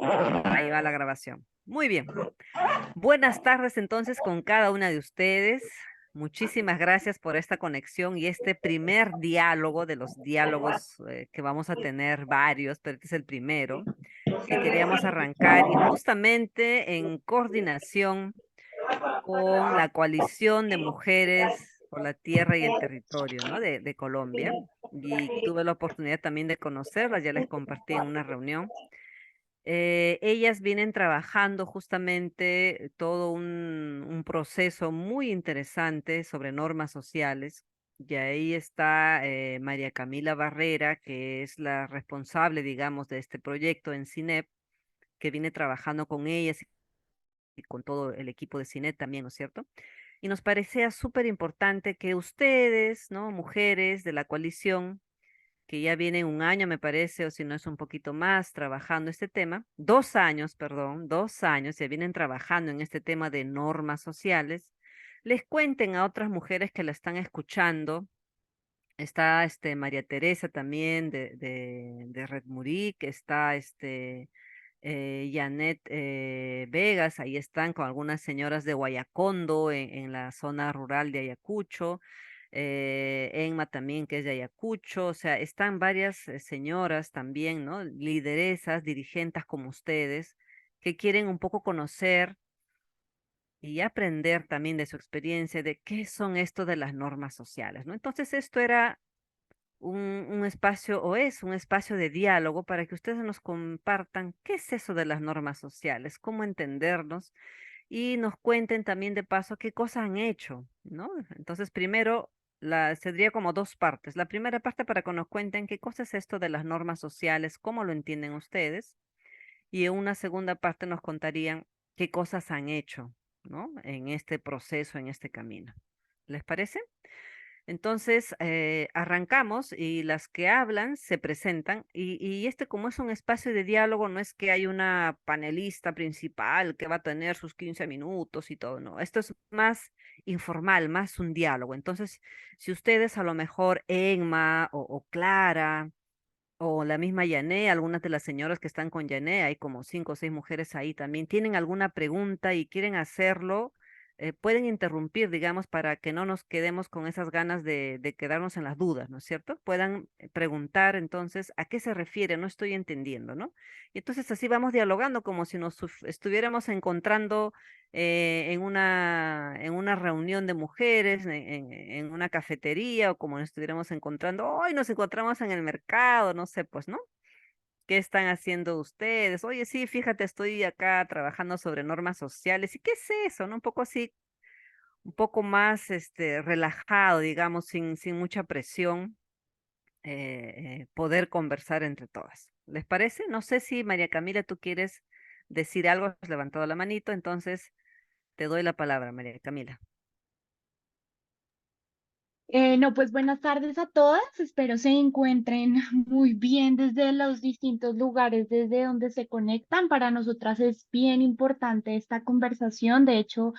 Ahí va la grabación. Muy bien. Buenas tardes entonces con cada una de ustedes. Muchísimas gracias por esta conexión y este primer diálogo de los diálogos que vamos a tener varios, pero este es el primero que queríamos arrancar y justamente en coordinación con la coalición de mujeres por la tierra y el territorio, ¿no? de Colombia. Y tuve la oportunidad también de conocerlas, ya les compartí en una reunión. Ellas vienen trabajando justamente todo un proceso muy interesante sobre normas sociales. Y ahí está María Camila Barrera, que es la responsable, digamos, de este proyecto en CINEP, que viene trabajando con ellas y con todo el equipo de CINEP también, ¿no es cierto? Y nos parecía súper importante que ustedes, ¿no? Mujeres de la coalición, que ya vienen un año, me parece, o si no es un poquito más, trabajando este tema, 2 años, perdón, 2 años, ya vienen trabajando en este tema de normas sociales, les cuenten a otras mujeres que la están escuchando. Está María Teresa también de Red Murik, está Janet Vegas, ahí están con algunas señoras de Guayacondo en la zona rural de Ayacucho, Enma también que es de Ayacucho, o sea, están varias señoras también, ¿no? Lideresas, dirigentes como ustedes, que quieren un poco conocer y aprender también de su experiencia de qué son esto de las normas sociales, ¿no? Entonces esto era un espacio o es un espacio de diálogo para que ustedes nos compartan qué es eso de las normas sociales, cómo entendernos y nos cuenten también de paso qué cosas han hecho, ¿no? Entonces, primero, tendría como dos partes. La primera parte para que nos cuenten qué cosa es esto de las normas sociales, cómo lo entienden ustedes, y en una segunda parte nos contarían qué cosas han hecho, ¿no? En este proceso, en este camino. ¿Les parece? Entonces, arrancamos y las que hablan se presentan y este como es un espacio de diálogo, no es que hay una panelista principal que va a tener sus 15 minutos y todo, no, esto es más informal, más un diálogo. Entonces, si ustedes a lo mejor Enma o Clara o la misma Yané, algunas de las señoras que están con Yané, hay como 5 o 6 mujeres ahí también, tienen alguna pregunta y quieren hacerlo, pueden interrumpir, digamos, para que no nos quedemos con esas ganas de quedarnos en las dudas, ¿no es cierto? Puedan preguntar entonces a qué se refiere, no estoy entendiendo, ¿no? Y entonces así vamos dialogando como si nos estuviéramos encontrando en una reunión de mujeres, en una cafetería o como nos estuviéramos encontrando, hoy nos encontramos en el mercado, no sé, pues, ¿no? ¿Qué están haciendo ustedes? Oye, sí, fíjate, estoy acá trabajando sobre normas sociales. ¿Y qué es eso? ¿No? Un poco así, un poco más relajado, digamos, sin mucha presión, poder conversar entre todas. ¿Les parece? No sé si María Camila, tú quieres decir algo, has levantado la manito, entonces te doy la palabra, María Camila. No, pues buenas tardes a todas. Espero se encuentren muy bien desde los distintos lugares desde donde se conectan. Para nosotras es bien importante esta conversación. De hecho,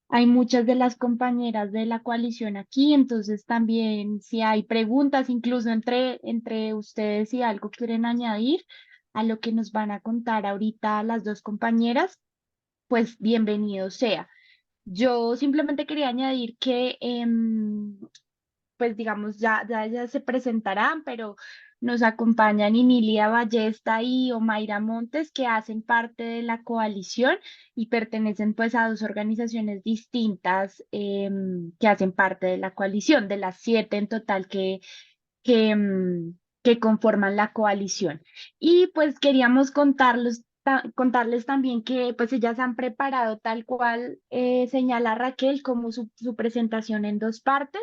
hay muchas de las compañeras de la coalición aquí, entonces también si hay preguntas, incluso entre ustedes, si algo quieren añadir a lo que nos van a contar ahorita las dos compañeras, pues bienvenido sea. Yo simplemente quería añadir que pues digamos, ya se presentarán, pero nos acompañan Emilia Ballesta y Omaira Montes, que hacen parte de la coalición y pertenecen pues a dos organizaciones distintas que hacen parte de la coalición, de las 7 en total que conforman la coalición. Y pues queríamos contarles también que pues ellas han preparado tal cual señala Raquel como su presentación en dos partes,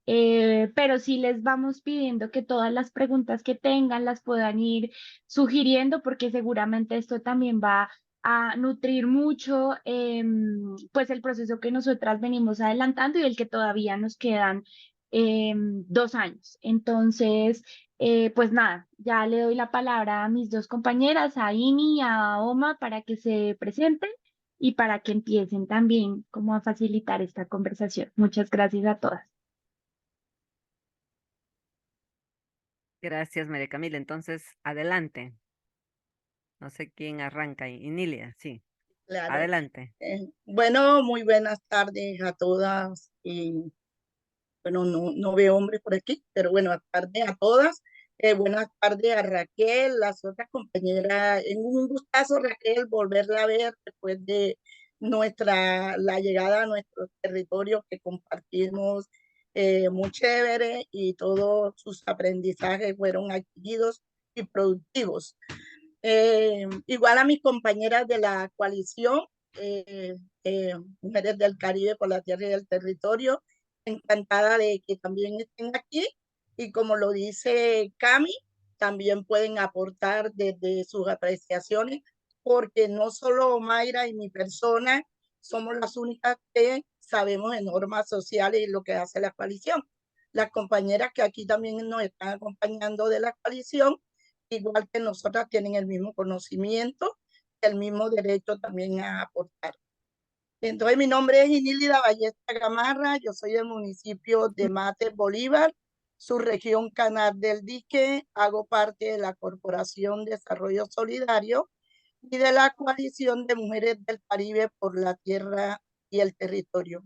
pero sí les vamos pidiendo que todas las preguntas que tengan las puedan ir sugiriendo porque seguramente esto también va a nutrir mucho pues el proceso que nosotras venimos adelantando y el que todavía nos quedan 2 años. Entonces, pues nada, ya le doy la palabra a mis dos compañeras, a Ini y a Oma, para que se presenten y para que empiecen también como a facilitar esta conversación. Muchas gracias a todas. Gracias, María Camila. Entonces, adelante. No sé quién arranca. Inilia, sí. Claro. Adelante. Bueno, muy buenas tardes a todas. Y bueno, no veo hombres por aquí, pero buenas tardes a todas. Buenas tardes a Raquel, las otras compañeras. Es un gustazo, Raquel, volverla a ver después de la llegada a nuestro territorio que compartimos, muy chévere, y todos sus aprendizajes fueron adquiridos y productivos. Igual a mis compañeras de la coalición, eh, Mujeres del Caribe por la Tierra y el Territorio, encantada de que también estén aquí, y como lo dice Cami, también pueden aportar desde sus apreciaciones, porque no solo Mayra y mi persona somos las únicas que sabemos de normas sociales y lo que hace la coalición. Las compañeras que aquí también nos están acompañando de la coalición, igual que nosotras, tienen el mismo conocimiento, el mismo derecho también a aportar. Entonces, mi nombre es Inílida Ballesta Gamarra, yo soy del municipio de Mate, Bolívar, su región Canal del Dique, hago parte de la Corporación de Desarrollo Solidario y de la Coalición de Mujeres del Caribe por la Tierra y el Territorio.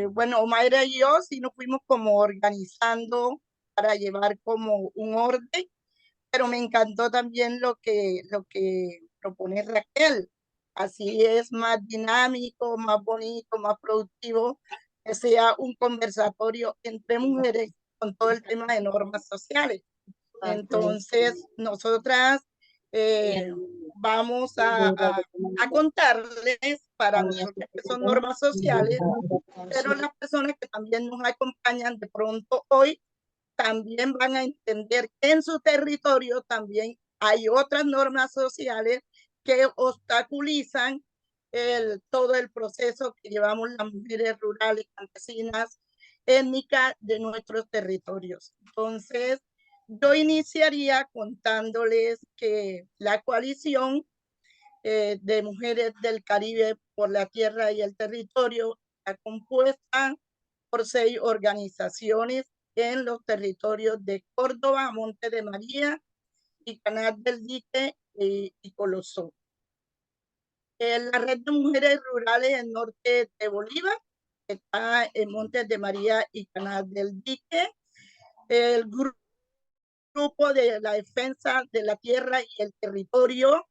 Bueno, Omaira y yo sí nos fuimos como organizando para llevar como un orden, pero me encantó también lo que propone Raquel. Así es más dinámico, más bonito, más productivo, que sea un conversatorio entre mujeres con todo el tema de normas sociales. Entonces, nosotras vamos a contarles para nosotros que son normas sociales, pero las personas que también nos acompañan de pronto hoy también van a entender que en su territorio también hay otras normas sociales que obstaculizan todo el proceso que llevamos las mujeres rurales, campesinas, étnicas de nuestros territorios. Entonces, yo iniciaría contándoles que la coalición de mujeres del Caribe por la tierra y el territorio está compuesta por 6 organizaciones en los territorios de Córdoba, Monte de María y Canal del Dique y Colosó. La red de mujeres rurales del norte de Bolívar está en Montes de María y Canal del Dique. El grupo de la defensa de la tierra y el territorio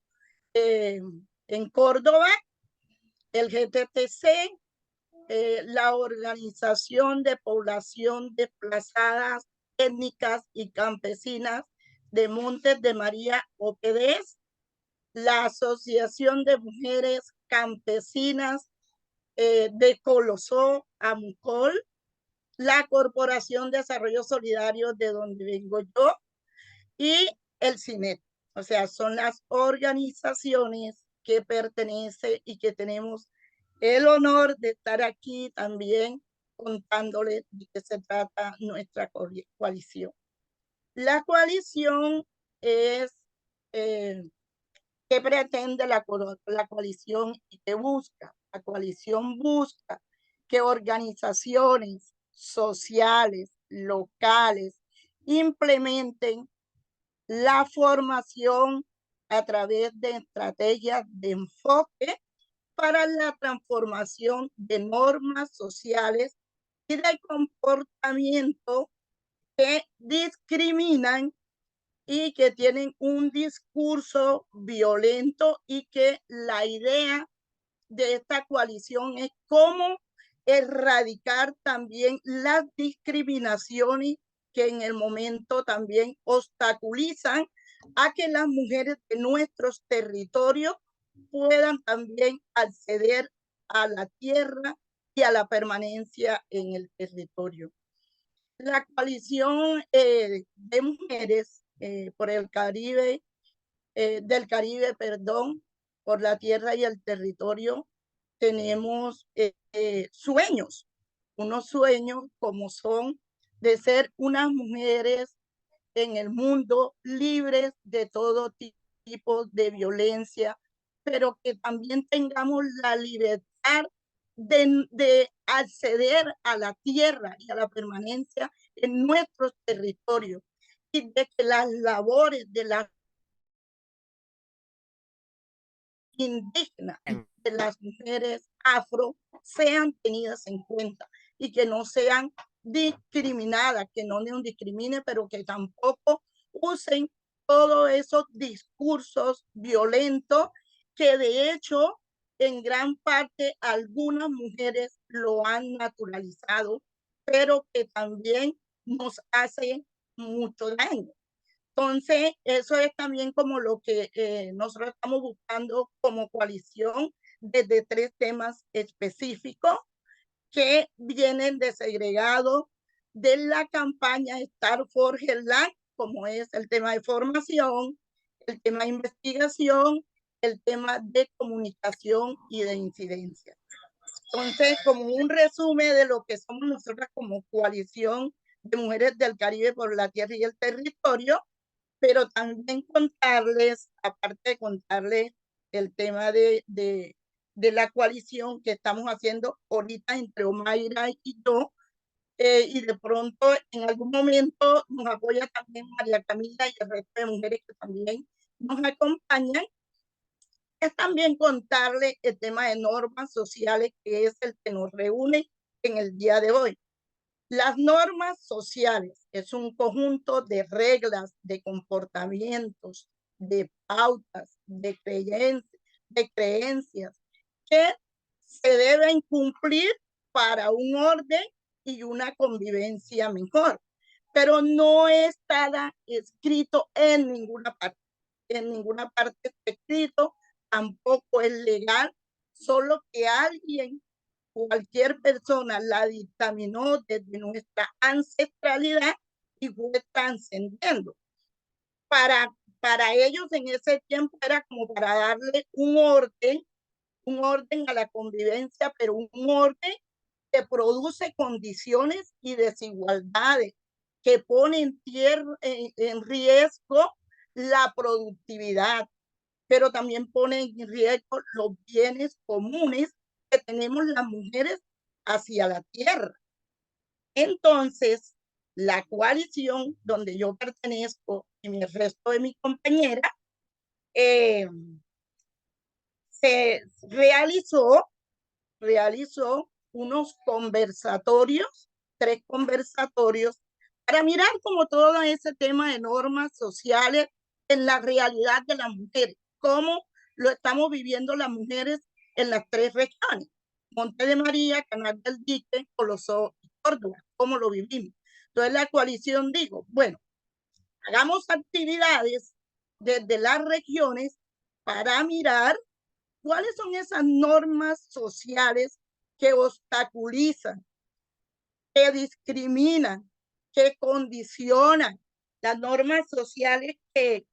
en Córdoba, el GTTC, la Organización de Población Desplazadas Étnicas y Campesinas de Montes de María, OPDES, la Asociación de Mujeres Campesinas de Colosó, AMUCOL, la Corporación de Desarrollo Solidario de donde vengo yo, y el CINET. O sea, son las organizaciones que pertenecen y que tenemos el honor de estar aquí también contándoles de qué se trata nuestra coalición. La coalición es, ¿qué pretende la coalición y qué busca? La coalición busca que organizaciones sociales, locales, implementen la formación a través de estrategias de enfoque para la transformación de normas sociales y de comportamiento que discriminan y que tienen un discurso violento, y que la idea de esta coalición es cómo erradicar también las discriminaciones que en el momento también obstaculizan a que las mujeres de nuestros territorios puedan también acceder a la tierra y a la permanencia en el territorio. La coalición de mujeres por el Caribe, del Caribe, perdón, por la tierra y el territorio, tenemos sueños, unos sueños como son de ser unas mujeres en el mundo libres de todo tipo de violencia, pero que también tengamos la libertad de acceder a la tierra y a la permanencia en nuestros territorios, y de que las labores de las indígenas y de las mujeres afro sean tenidas en cuenta y que no sean discriminadas, que no nos discrimine, pero que tampoco usen todos esos discursos violentos que de hecho en gran parte algunas mujeres lo han naturalizado, pero que también nos hace mucho daño. Entonces, eso es también como lo que nosotros estamos buscando como coalición desde 3 temas específicos que vienen desegregados de la campaña Star for Headline, como es el tema de formación, el tema de investigación, el tema de comunicación y de incidencia. Entonces, como un resumen de lo que somos nosotras como coalición de mujeres del Caribe por la tierra y el territorio, pero también contarles, aparte de contarles el tema de la coalición que estamos haciendo ahorita entre Omaira y yo, y de pronto en algún momento nos apoya también María Camila y el resto de mujeres que también nos acompañan, es también contarle el tema de normas sociales, que es el que nos reúne en el día de hoy. Las normas sociales es un conjunto de reglas, de comportamientos, de pautas, de creencias que se deben cumplir para un orden y una convivencia mejor, pero no está escrito en ninguna parte. En ninguna parte está escrito, tampoco es legal, solo que alguien, cualquier persona la dictaminó desde nuestra ancestralidad y fue trascendiendo. Para ellos en ese tiempo era como para darle un orden a la convivencia, pero un orden que produce condiciones y desigualdades, que pone en riesgo la productividad, pero también pone en riesgo los bienes comunes que tenemos las mujeres hacia la tierra. Entonces, la coalición donde yo pertenezco y el resto de mis compañeras se realizó unos conversatorios, 3 conversatorios, para mirar como todo ese tema de normas sociales en la realidad de las mujeres, cómo lo estamos viviendo las mujeres en las 3 regiones, Monte de María, Canal del Dique, Colosó y Córdoba, cómo lo vivimos. Entonces la coalición dijo, bueno, hagamos actividades desde las regiones para mirar cuáles son esas normas sociales que obstaculizan, que discriminan, que condicionan, las normas sociales que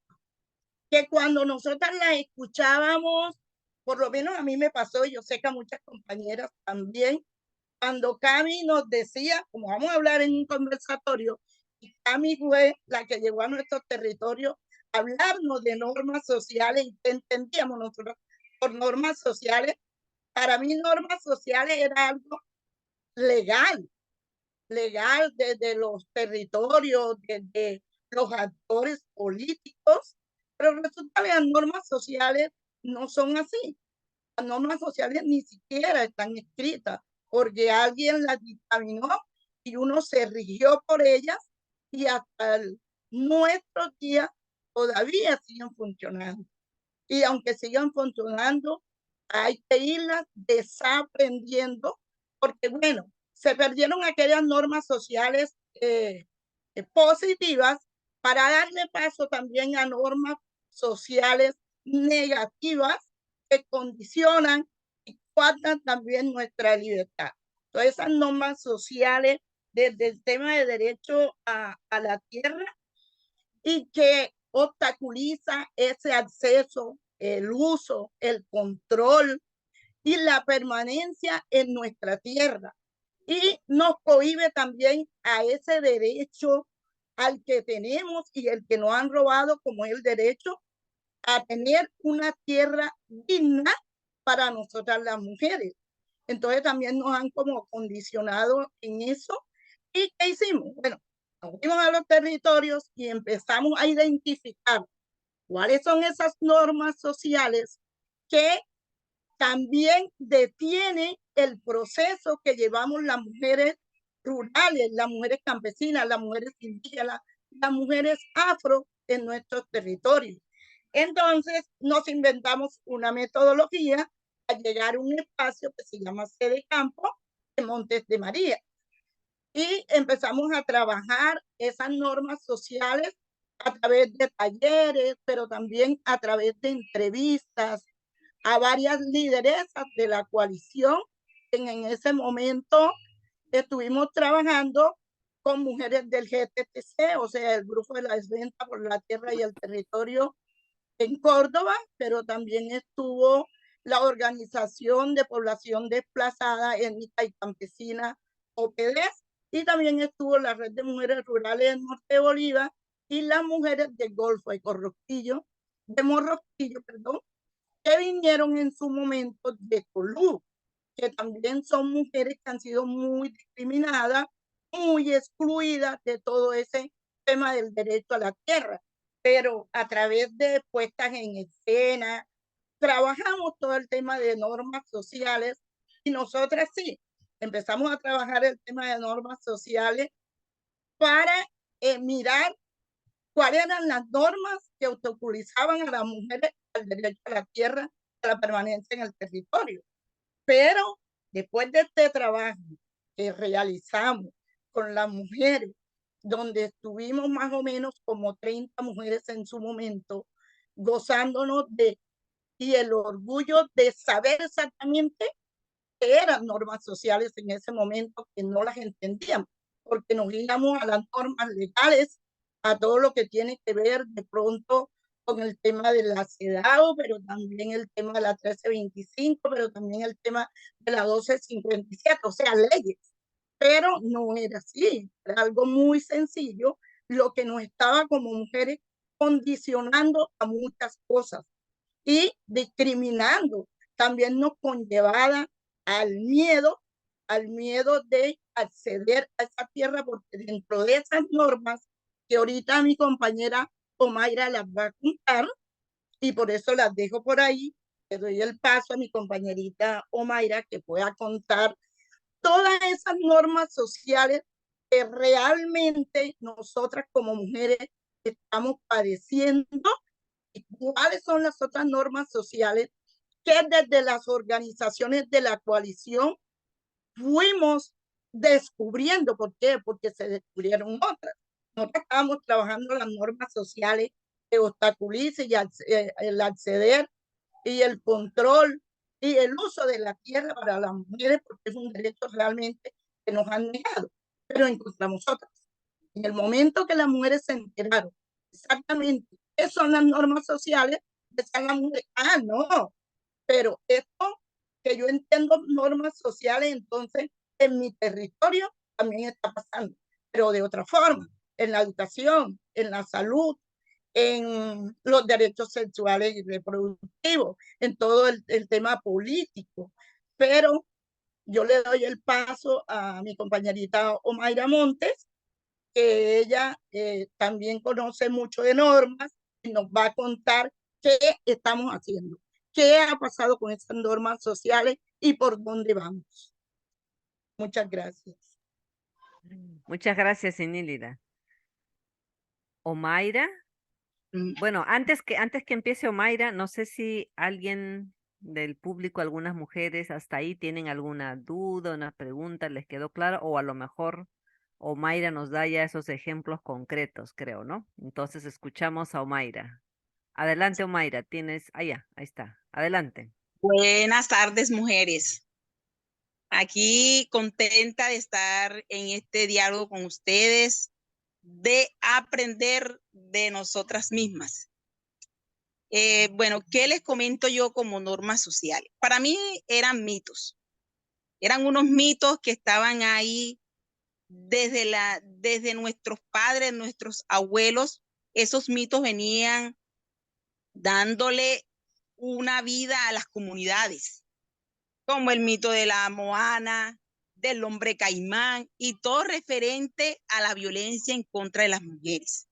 cuando nosotras las escuchábamos, por lo menos a mí me pasó, y yo sé que a muchas compañeras también, cuando Cami nos decía, como vamos a hablar en un conversatorio, y Cami fue la que llegó a nuestro territorio a hablarnos de normas sociales y que entendíamos nosotros por normas sociales. Para mí normas sociales era algo legal, legal desde los territorios, desde los actores políticos, pero resulta que las normas sociales no son así. Las normas sociales ni siquiera están escritas porque alguien las dictaminó y uno se rigió por ellas y hasta nuestros días todavía siguen funcionando. Y aunque sigan funcionando, hay que irlas desaprendiendo porque, bueno, se perdieron aquellas normas sociales positivas para darle paso también a normas sociales negativas que condicionan y coartan también nuestra libertad. Entonces, esas normas sociales desde el tema de derecho a la tierra y que obstaculiza ese acceso, el uso, el control y la permanencia en nuestra tierra. Y nos cohíbe también a ese derecho al que tenemos y el que nos han robado, como es el derecho a tener una tierra digna para nosotras las mujeres. Entonces también nos han como condicionado en eso. ¿Y qué hicimos? Bueno, Nos fuimos a los territorios y empezamos a identificar cuáles son esas normas sociales que también detienen el proceso que llevamos las mujeres rurales, las mujeres campesinas, las mujeres indígenas, las mujeres afro en nuestros territorios. Entonces nos inventamos una metodología para llegar a un espacio que se llama Sede Campo en Montes de María. Y empezamos a trabajar esas normas sociales a través de talleres, pero también a través de entrevistas a varias lideresas de la coalición. En ese momento estuvimos trabajando con mujeres del GTTC, o sea, el Grupo de la Desventa por la Tierra y el Territorio en Córdoba, pero también estuvo la Organización de Población Desplazada Étnica y Campesina, OPDES, y también estuvo la Red de Mujeres Rurales del Norte de Bolívar y las mujeres del Golfo de Morrosquillo, perdón, que vinieron en su momento de Colú, que también son mujeres que han sido muy discriminadas, muy excluidas de todo ese tema del derecho a la tierra. Pero a través de puestas en escena, trabajamos todo el tema de normas sociales y nosotras sí, empezamos a trabajar el tema de normas sociales para mirar cuáles eran las normas que obstaculizaban a las mujeres al derecho a la tierra, a la permanencia en el territorio. Pero después de este trabajo que realizamos con las mujeres, donde estuvimos más o menos como 30 mujeres en su momento, gozándonos de y el orgullo de saber exactamente qué eran normas sociales en ese momento, que no las entendíamos, porque nos íbamos a las normas legales, a todo lo que tiene que ver de pronto con el tema de la CEDAW, pero también el tema de la 1325, pero también el tema de la 1257, o sea, leyes. Pero no era así, era algo muy sencillo, lo que nos estaba como mujeres condicionando a muchas cosas y discriminando. También nos conllevaba al miedo de acceder a esa tierra, porque dentro de esas normas, que ahorita mi compañera Omaira las va a contar, y por eso las dejo por ahí, le doy el paso a mi compañerita Omaira que pueda contar todas esas normas sociales que realmente nosotras como mujeres estamos padeciendo y cuáles son las otras normas sociales que desde las organizaciones de la coalición fuimos descubriendo. ¿Por qué? Porque se descubrieron otras. Nosotros estábamos trabajando las normas sociales que obstaculicen el acceder y el control y el uso de la tierra para las mujeres, porque es un derecho realmente que nos han negado, pero encontramos otras. En el momento que las mujeres se enteraron exactamente qué son las normas sociales, decían las mujeres, ah, no, pero esto que yo entiendo normas sociales, entonces en mi territorio también está pasando, pero de otra forma, en la educación, en la salud, en los derechos sexuales y reproductivos, en todo el tema político. Pero yo le doy el paso a mi compañerita Omaira Montes, que ella también conoce mucho de normas y nos va a contar qué estamos haciendo, qué ha pasado con esas normas sociales y por dónde vamos. Muchas gracias. Muchas gracias, Inélida. Omaira. Bueno, antes que empiece Omaira, no sé si alguien del público, algunas mujeres hasta ahí tienen alguna duda, una pregunta, les quedó claro, o a lo mejor Omaira nos da ya esos ejemplos concretos, creo, ¿no? Entonces escuchamos a Omaira. Adelante, Omaira, tienes, allá, ahí está, adelante. Buenas tardes, mujeres. Aquí contenta de estar en este diálogo con ustedes, de aprender de nosotras mismas. Bueno, ¿qué les comento yo como normas sociales? Para mí eran mitos. Eran unos mitos que estaban ahí desde nuestros padres, nuestros abuelos. Esos mitos venían dándole una vida a las comunidades, como el mito de la Moana, del hombre caimán y todo referente a la violencia en contra de las mujeres.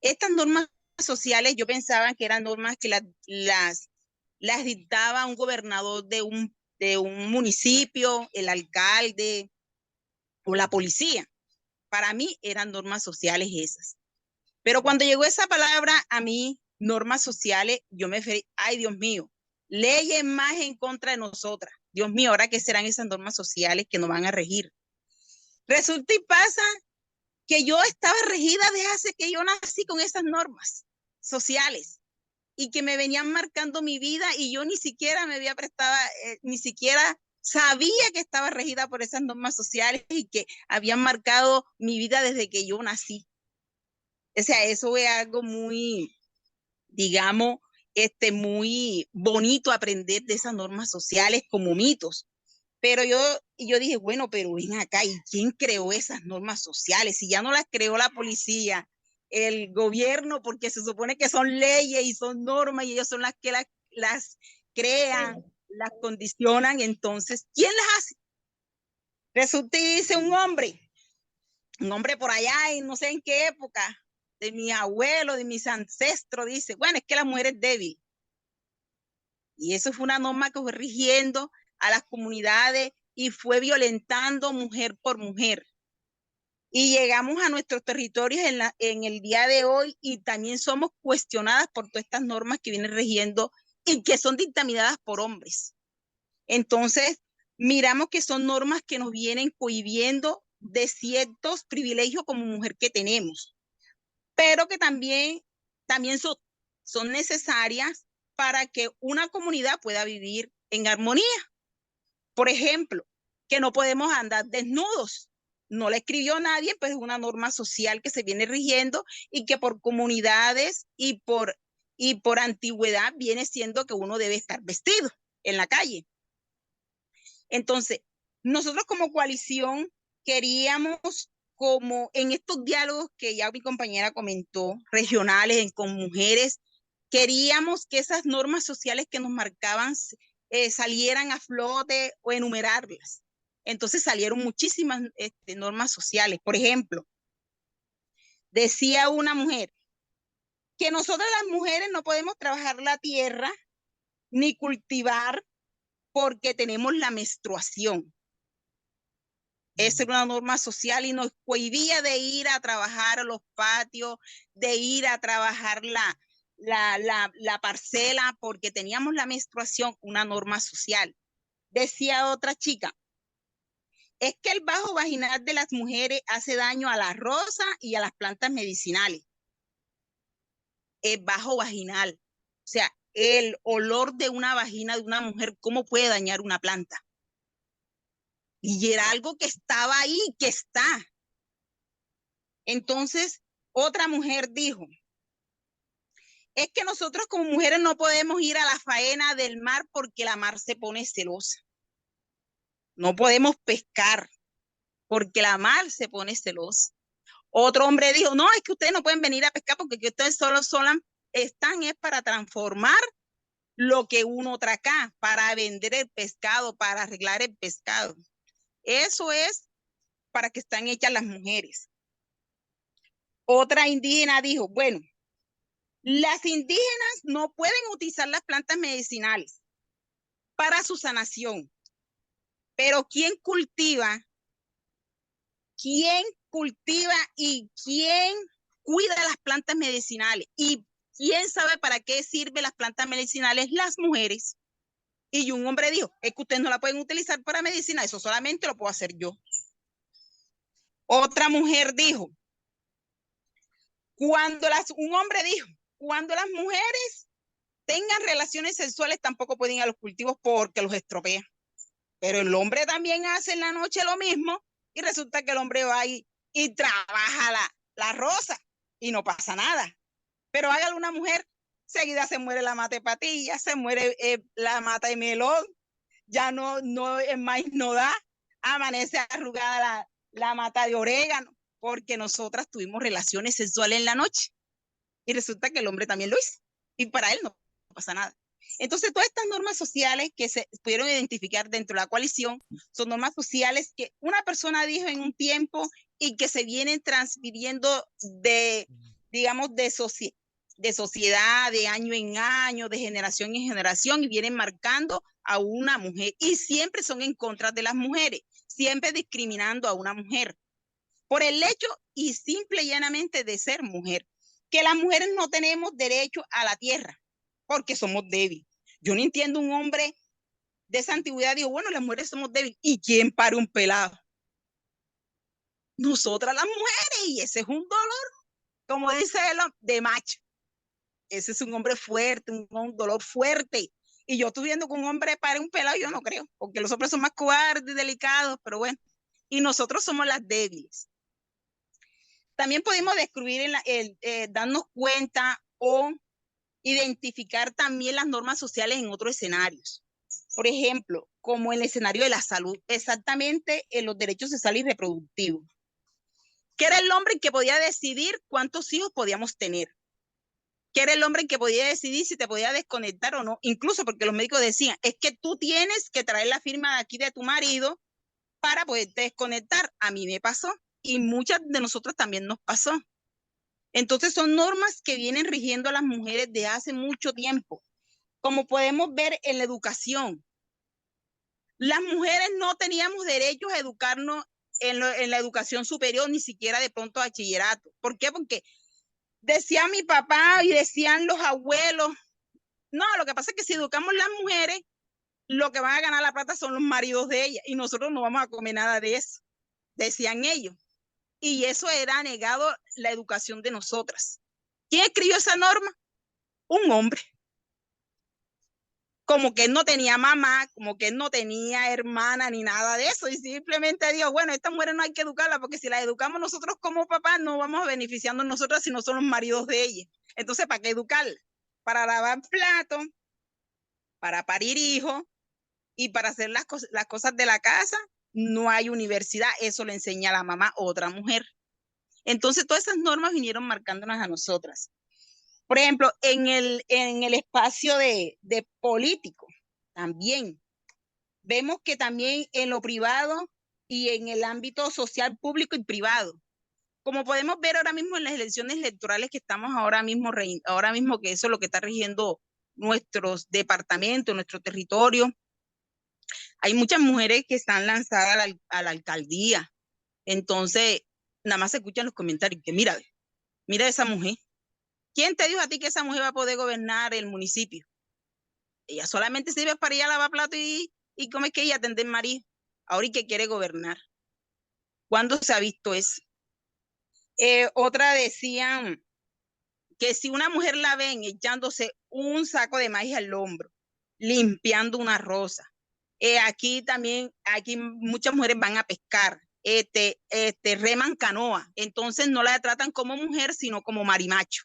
Estas normas sociales yo pensaba que eran normas que las dictaba un gobernador de un municipio, el alcalde o la policía. Para mí eran normas sociales esas. Pero cuando llegó esa palabra a mí, normas sociales, yo me referí, ay Dios mío, leyes más en contra de nosotras. Dios mío, ¿ahora qué serán esas normas sociales que nos van a regir? Resulta y pasa que yo estaba regida desde hace que yo nací con esas normas sociales y que me venían marcando mi vida y yo ni siquiera me había prestado, ni siquiera sabía que estaba regida por esas normas sociales y que habían marcado mi vida desde que yo nací. O sea, eso es algo muy, digamos, muy bonito aprender de esas normas sociales como mitos. Pero yo dije, bueno, pero ven acá, ¿y quién creó esas normas sociales? Si ya no las creó la policía, el gobierno, porque se supone que son leyes y son normas y ellos son las que las crean, las condicionan, entonces, ¿quién las hace? Resulta y dice un hombre por allá, y no sé en qué época, de mis abuelos, de mis ancestros, dice, bueno, es que la mujer es débil. Y eso fue una norma que fue rigiendo a las comunidades y fue violentando mujer por mujer. Y llegamos a nuestros territorios en el día de hoy y también somos cuestionadas por todas estas normas que vienen rigiendo y que son dictaminadas por hombres. Entonces, miramos que son normas que nos vienen cohibiendo de ciertos privilegios como mujer que tenemos, pero que también son necesarias para que una comunidad pueda vivir en armonía. Por ejemplo, que no podemos andar desnudos. No la escribió nadie, pues es una norma social que se viene rigiendo y que por comunidades y por antigüedad viene siendo que uno debe estar vestido en la calle. Entonces, nosotros como coalición queríamos, como en estos diálogos que ya mi compañera comentó, regionales con mujeres, queríamos que esas normas sociales que nos marcaban salieran a flote o enumerarlas. Entonces salieron muchísimas normas sociales. Por ejemplo, decía una mujer que nosotras las mujeres no podemos trabajar la tierra ni cultivar porque tenemos la menstruación. Esa era una norma social y nos cohibía de ir a trabajar a los patios, de ir a trabajar la parcela porque teníamos la menstruación, una norma social. Decía otra chica, es que el bajo vaginal de las mujeres hace daño a la rosa y a las plantas medicinales. El bajo vaginal, o sea, el olor de una vagina de una mujer, ¿cómo puede dañar una planta? Y era algo que estaba ahí, que está. Entonces, otra mujer dijo, es que nosotros como mujeres no podemos ir a la faena del mar porque la mar se pone celosa. No podemos pescar porque la mar se pone celosa. Otro hombre dijo, no, es que ustedes no pueden venir a pescar porque ustedes solo están es para transformar lo que uno trae acá, para vender el pescado, para arreglar el pescado. Eso es para que están hechas las mujeres. Otra indígena dijo, bueno, las indígenas no pueden utilizar las plantas medicinales para su sanación, pero ¿quién cultiva y quién cuida las plantas medicinales? ¿Y quién sabe para qué sirven las plantas medicinales? Las mujeres. Y un hombre dijo, es que ustedes no la pueden utilizar para medicina, eso solamente lo puedo hacer yo. Otra mujer dijo, un hombre dijo, cuando las mujeres tengan relaciones sexuales tampoco pueden ir a los cultivos porque los estropea. Pero el hombre también hace en la noche lo mismo y resulta que el hombre va y trabaja la rosa y no pasa nada. Pero hágalo una mujer, seguida se muere la mata de patilla, se muere la mata de melón, ya no el maíz no da, amanece arrugada la mata de orégano, porque nosotras tuvimos relaciones sexuales en la noche y resulta que el hombre también lo hizo y para él no pasa nada. Entonces, todas estas normas sociales que se pudieron identificar dentro de la coalición son normas sociales que una persona dijo en un tiempo y que se vienen transfiriendo de, digamos, de sociedad, de año en año, de generación en generación, y vienen marcando a una mujer. Y siempre son en contra de las mujeres, siempre discriminando a una mujer por el hecho y simple y llanamente de ser mujer. Que las mujeres no tenemos derecho a la tierra porque somos débiles. Yo no entiendo un hombre de esa antigüedad, digo, bueno, las mujeres somos débiles. ¿Y quién pare un pelado? Nosotras las mujeres, y ese es un dolor, como dice él, de macho. Ese es un hombre fuerte, un dolor fuerte. Y yo estoy viendo que un hombre pare un pelado, yo no creo, porque los hombres son más cobardes y delicados, pero bueno, y nosotros somos las débiles. También pudimos descubrir, darnos cuenta o identificar también las normas sociales en otros escenarios. Por ejemplo, como el escenario de la salud, exactamente en los derechos sexuales y reproductivos, que era el hombre que podía decidir cuántos hijos podíamos tener, que era el hombre que podía decidir si te podía desconectar o no, incluso porque los médicos decían, es que tú tienes que traer la firma de aquí de tu marido para poderte desconectar. A mí me pasó y muchas de nosotros también nos pasó. Entonces son normas que vienen rigiendo a las mujeres de hace mucho tiempo. Como podemos ver en la educación, las mujeres no teníamos derechos a educarnos en la educación superior, ni siquiera de pronto bachillerato. ¿Por qué? Porque decía mi papá y decían los abuelos, no, lo que pasa es que si educamos las mujeres, lo que van a ganar la plata son los maridos de ellas y nosotros no vamos a comer nada de eso, decían ellos. Y eso era negado la educación de nosotras. ¿Quién escribió esa norma? Un hombre. Como que él no tenía mamá, como que él no tenía hermana ni nada de eso, y simplemente dijo, bueno, esta mujer no hay que educarla, porque si la educamos nosotros como papás, no vamos beneficiando nosotras si no son los maridos de ella. Entonces, ¿para qué educarla? Para lavar platos, para parir hijos, y para hacer las cosas de la casa, no hay universidad, eso le enseña a la mamá o otra mujer. Entonces, todas esas normas vinieron marcándonos a nosotras. Por ejemplo, en el espacio de político, también vemos que también en lo privado y en el ámbito social, público y privado, como podemos ver ahora mismo en las elecciones electorales que estamos ahora mismo que eso es lo que está rigiendo nuestros departamentos, nuestro territorio, hay muchas mujeres que están lanzadas a la alcaldía. Entonces, nada más se escuchan los comentarios que mira esa mujer. ¿Quién te dijo a ti que esa mujer va a poder gobernar el municipio? Ella solamente sirve para ir a lavar plato y cómo es que ella atender marido. Ahora y que quiere gobernar. ¿Cuándo se ha visto eso? Otra decían que si una mujer la ven echándose un saco de maíz al hombro, limpiando una rosa. Aquí muchas mujeres van a pescar, reman canoa, entonces no la tratan como mujer, sino como marimacho.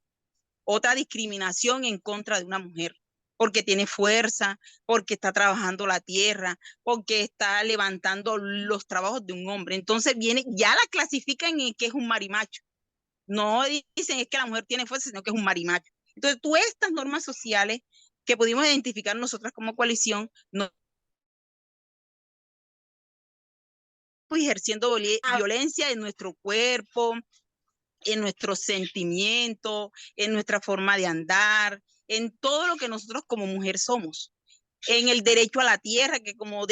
Otra discriminación en contra de una mujer, porque tiene fuerza, porque está trabajando la tierra, porque está levantando los trabajos de un hombre. Entonces ya la clasifican en que es un marimacho. No dicen es que la mujer tiene fuerza, sino que es un marimacho. Entonces, todas estas normas sociales que pudimos identificar nosotras como coalición, no ejerciendo violencia en nuestro cuerpo, en nuestros sentimientos, en nuestra forma de andar, en todo lo que nosotros como mujer somos, en el derecho a la tierra, que como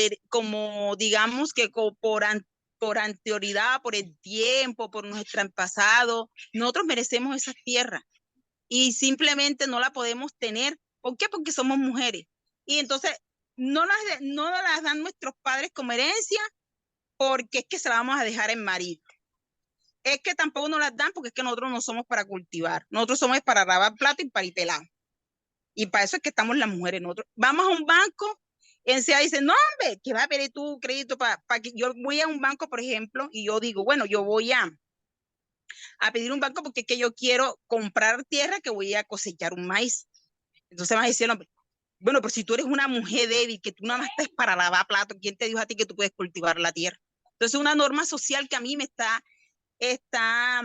digamos que por anterioridad, por el tiempo, por nuestro pasado, nosotros merecemos esa tierra y simplemente no la podemos tener. ¿Por qué? Porque somos mujeres. Y entonces no las dan nuestros padres como herencia porque es que se la vamos a dejar en marido. Es que tampoco nos las dan porque es que nosotros no somos para cultivar. Nosotros somos para lavar plato y para ir pelado. Y para eso es que estamos las mujeres. Nosotros vamos a un banco y enseguida dicen, no, hombre, que va a pedir tu crédito para que yo voy a un banco, por ejemplo, y yo digo, bueno, yo voy a pedir un banco porque es que yo quiero comprar tierra que voy a cosechar un maíz. Entonces me decía el hombre, bueno, pero si tú eres una mujer débil, que tú nada más estás para lavar plato, ¿quién te dijo a ti que tú puedes cultivar la tierra? Entonces una norma social que a mí me está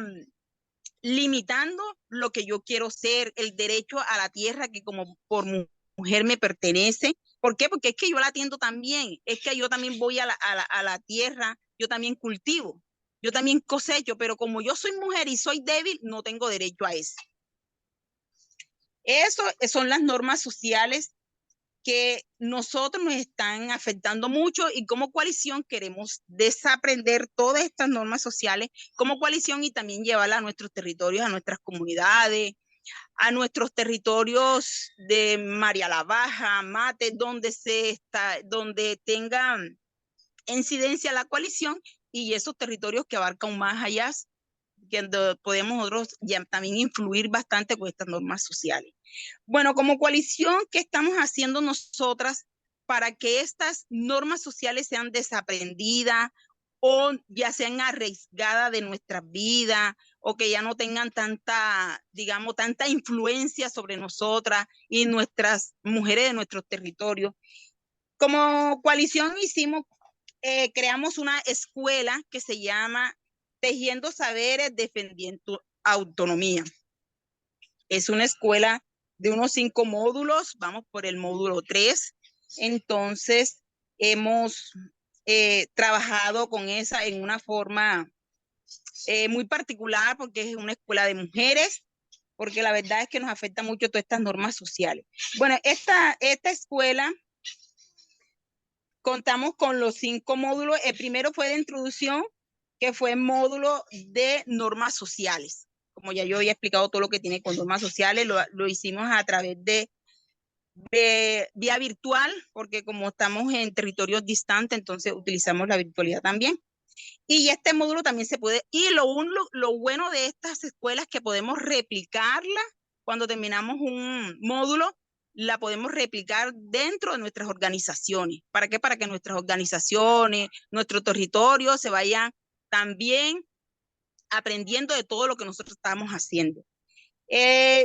limitando lo que yo quiero ser, el derecho a la tierra que como por mujer me pertenece. ¿Por qué? Porque es que yo la atiendo también, es que yo también voy a la tierra, yo también cultivo, yo también cosecho, pero como yo soy mujer y soy débil, no tengo derecho a eso. Eso son las normas sociales que nosotros nos están afectando mucho y como coalición queremos desaprender todas estas normas sociales como coalición y también llevarlas a nuestros territorios, a nuestras comunidades, a nuestros territorios de María la Baja, Mate, donde tenga incidencia la coalición y esos territorios que abarcan más allá, que podemos nosotros ya también influir bastante con estas normas sociales. Bueno, como coalición, ¿qué estamos haciendo nosotras para que estas normas sociales sean desaprendidas o ya sean arriesgadas de nuestra vida o que ya no tengan tanta, digamos, tanta influencia sobre nosotras y nuestras mujeres de nuestros territorios? Como coalición creamos una escuela que se llama Tejiendo Saberes, Defendiendo Autonomía. Es una escuela de unos 5 módulos, vamos por el módulo 3. Entonces, hemos trabajado con esa en una forma muy particular porque es una escuela de mujeres, porque la verdad es que nos afecta mucho todas estas normas sociales. Bueno, esta escuela contamos con los 5 módulos. El primero fue de introducción, que fue módulo de normas sociales. Como ya yo había explicado todo lo que tiene con normas sociales, lo hicimos a través de vía virtual, porque como estamos en territorios distantes, entonces utilizamos la virtualidad también. Y este módulo también se puede, y lo bueno de estas escuelas es que podemos replicarla cuando terminamos un módulo, la podemos replicar dentro de nuestras organizaciones. ¿Para qué? Para que nuestras organizaciones, nuestro territorio se vayan también aprendiendo de todo lo que nosotros estamos haciendo.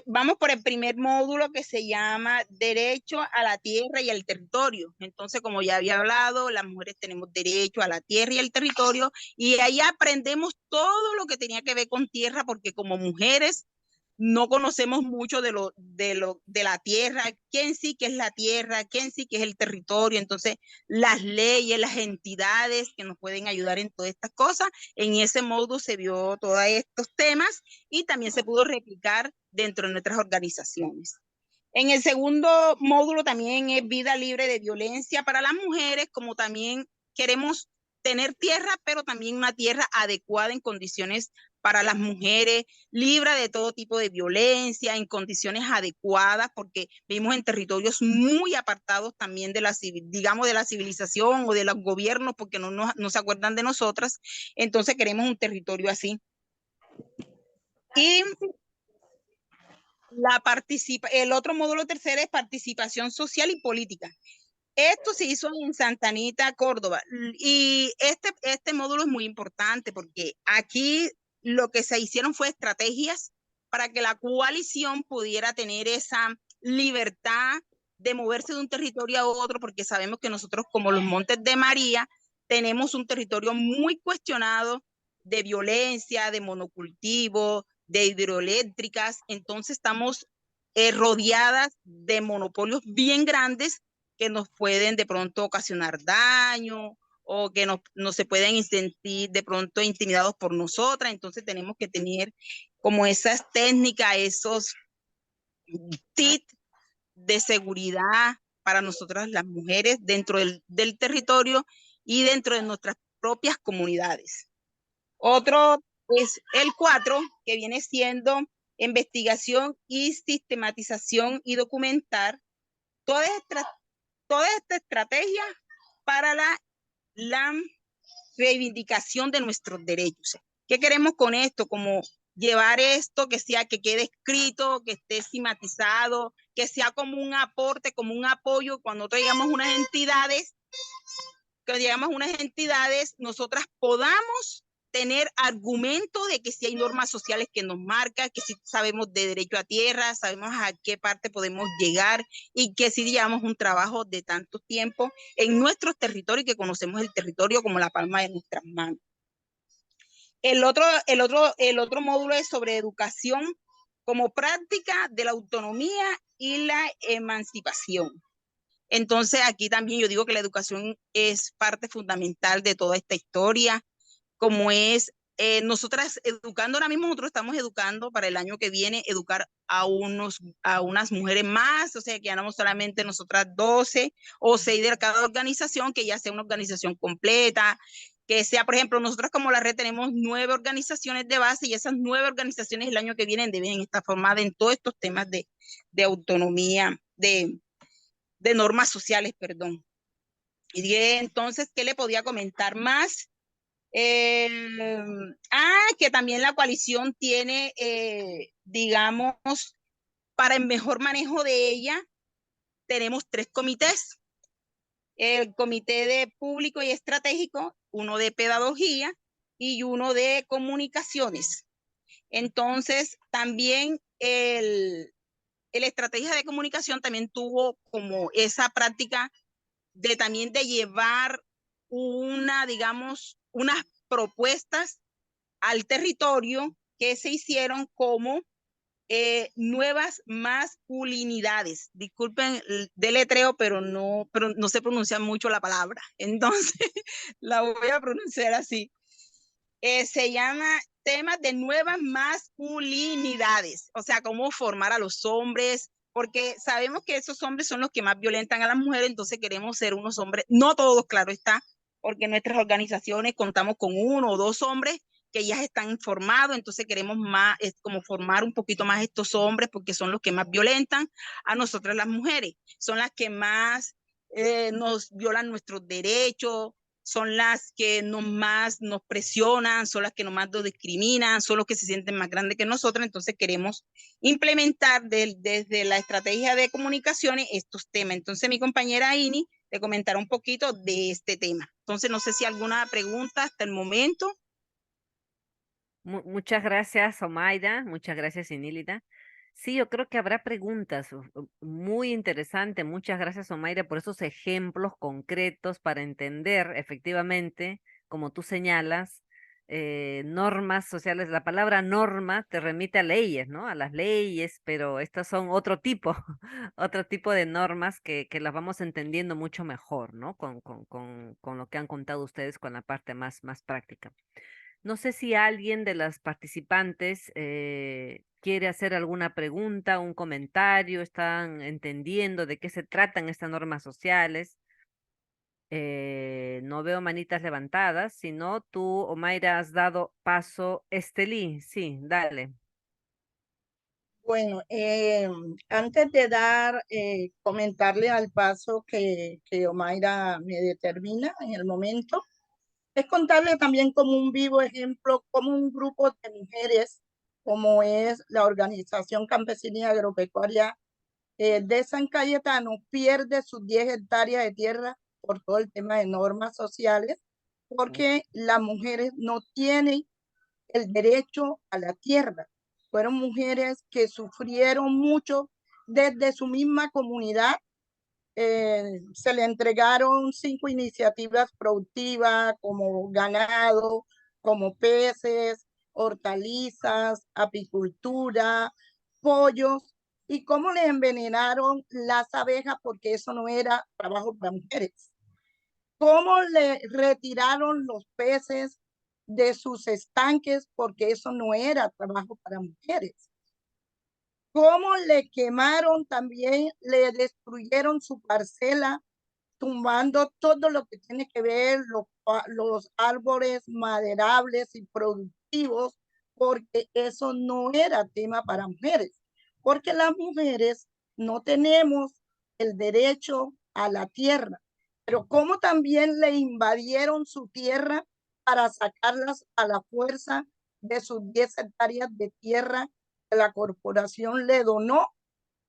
Vamos por el primer módulo que se llama Derecho a la Tierra y al Territorio. Entonces, como ya había hablado, las mujeres tenemos derecho a la tierra y al territorio, y ahí aprendemos todo lo que tenía que ver con tierra, porque como mujeres no conocemos mucho de la tierra, quién sí que es la tierra, quién sí que es el territorio. Entonces, las leyes, las entidades que nos pueden ayudar en todas estas cosas, en ese módulo se vio todos estos temas y también se pudo replicar dentro de nuestras organizaciones. En el segundo módulo también es vida libre de violencia para las mujeres, como también queremos tener tierra, pero también una tierra adecuada en condiciones para las mujeres, libre de todo tipo de violencia, en condiciones adecuadas, porque vivimos en territorios muy apartados también de la civilización o de los gobiernos, porque no se acuerdan de nosotras. Entonces queremos un territorio así. Y el otro módulo tercero es participación social y política. Esto se hizo en Santa Anita, Córdoba, y este módulo es muy importante porque aquí lo que se hicieron fue estrategias para que la coalición pudiera tener esa libertad de moverse de un territorio a otro, porque sabemos que nosotros, como los Montes de María, tenemos un territorio muy cuestionado de violencia, de monocultivo, de hidroeléctricas. Entonces estamos rodeadas de monopolios bien grandes que nos pueden de pronto ocasionar daño o que no se pueden sentir de pronto intimidados por nosotras. Entonces tenemos que tener como esas técnicas, esos tips de seguridad para nosotras las mujeres dentro del territorio y dentro de nuestras propias comunidades. Otro es el 4, que viene siendo investigación y sistematización y documentar toda esta estrategia para la reivindicación de nuestros derechos. ¿Qué queremos con esto? Como llevar esto, que quede escrito, que esté sistematizado, que sea como un aporte, como un apoyo cuando nosotros llegamos a unas entidades, nosotras podamos tener argumentos de que si hay normas sociales que nos marcan, que si sabemos de derecho a tierra, sabemos a qué parte podemos llegar y que si llevamos un trabajo de tanto tiempo en nuestros territorios y que conocemos el territorio como la palma de nuestras manos. El otro módulo es sobre educación como práctica de la autonomía y la emancipación. Entonces, aquí también yo digo que la educación es parte fundamental de toda esta historia, como es nosotras educando, ahora mismo nosotros estamos educando para el año que viene, educar a unas mujeres más, o sea, que ya no solamente nosotras 12 o 6 de cada organización, que ya sea una organización completa, que sea, por ejemplo, nosotros como la red tenemos 9 organizaciones de base y esas 9 organizaciones el año que viene deben estar formadas en todos estos temas de autonomía, de normas sociales, perdón. Y entonces, ¿qué le podía comentar más? Que también la coalición tiene, digamos, para el mejor manejo de ella, tenemos 3 comités. El comité de público y estratégico, uno de pedagogía y uno de comunicaciones. Entonces, también el estrategia de comunicación también tuvo como esa práctica también de llevar digamos, unas propuestas al territorio que se hicieron como nuevas masculinidades. Disculpen el deletreo, pero no se pronuncia mucho la palabra. Entonces, la voy a pronunciar así. Se llama temas de nuevas masculinidades, o sea, cómo formar a los hombres, porque sabemos que esos hombres son los que más violentan a las mujeres, entonces queremos ser unos hombres, no todos, claro está, porque en nuestras organizaciones contamos con 1 o 2 hombres que ya están formados, entonces queremos más, es como formar un poquito más estos hombres, porque son los que más violentan a nosotras las mujeres, son las que más nos violan nuestros derechos, son las que más nos presionan, son las que más nos discriminan, son los que se sienten más grandes que nosotros, entonces queremos implementar desde la estrategia de comunicaciones estos temas. Entonces mi compañera Ini le comentará un poquito de este tema. Entonces no sé si alguna pregunta hasta el momento. Muchas gracias, Omaira. Muchas gracias, Inílida. Sí, yo creo que habrá preguntas. Muy interesante. Muchas gracias, Omaira, por esos ejemplos concretos para entender efectivamente, como tú señalas, normas sociales. La palabra norma te remite a leyes, ¿no? A las leyes, pero estas son otro tipo, otro tipo de normas que las vamos entendiendo mucho mejor, ¿no? Con lo que han contado ustedes con la parte más práctica. No sé si alguien de las participantes quiere hacer alguna pregunta, un comentario, están entendiendo de qué se tratan estas normas sociales. No veo manitas levantadas, sino tú, Omaira, has dado paso. Estelí, sí, dale. Bueno, antes de comentarle al paso que Omaira me determina en el momento, es contarle también como un vivo ejemplo, como un grupo de mujeres, como es la Organización Campesina y Agropecuaria de San Cayetano, pierde sus 10 hectáreas de tierra por todo el tema de normas sociales, porque las mujeres no tienen el derecho a la tierra. Fueron mujeres que sufrieron mucho desde su misma comunidad. Se le entregaron 5 iniciativas productivas como ganado, como peces, hortalizas, apicultura, pollos, y cómo le envenenaron las abejas porque eso no era trabajo para mujeres. Cómo le retiraron los peces de sus estanques porque eso no era trabajo para mujeres. Cómo le quemaron también, le destruyeron su parcela, tumbando todo lo que tiene que ver los árboles maderables y productivos, porque eso no era tema para mujeres, porque las mujeres no tenemos el derecho a la tierra, pero como también le invadieron su tierra para sacarlas a la fuerza de sus 10 hectáreas de tierra que la corporación le donó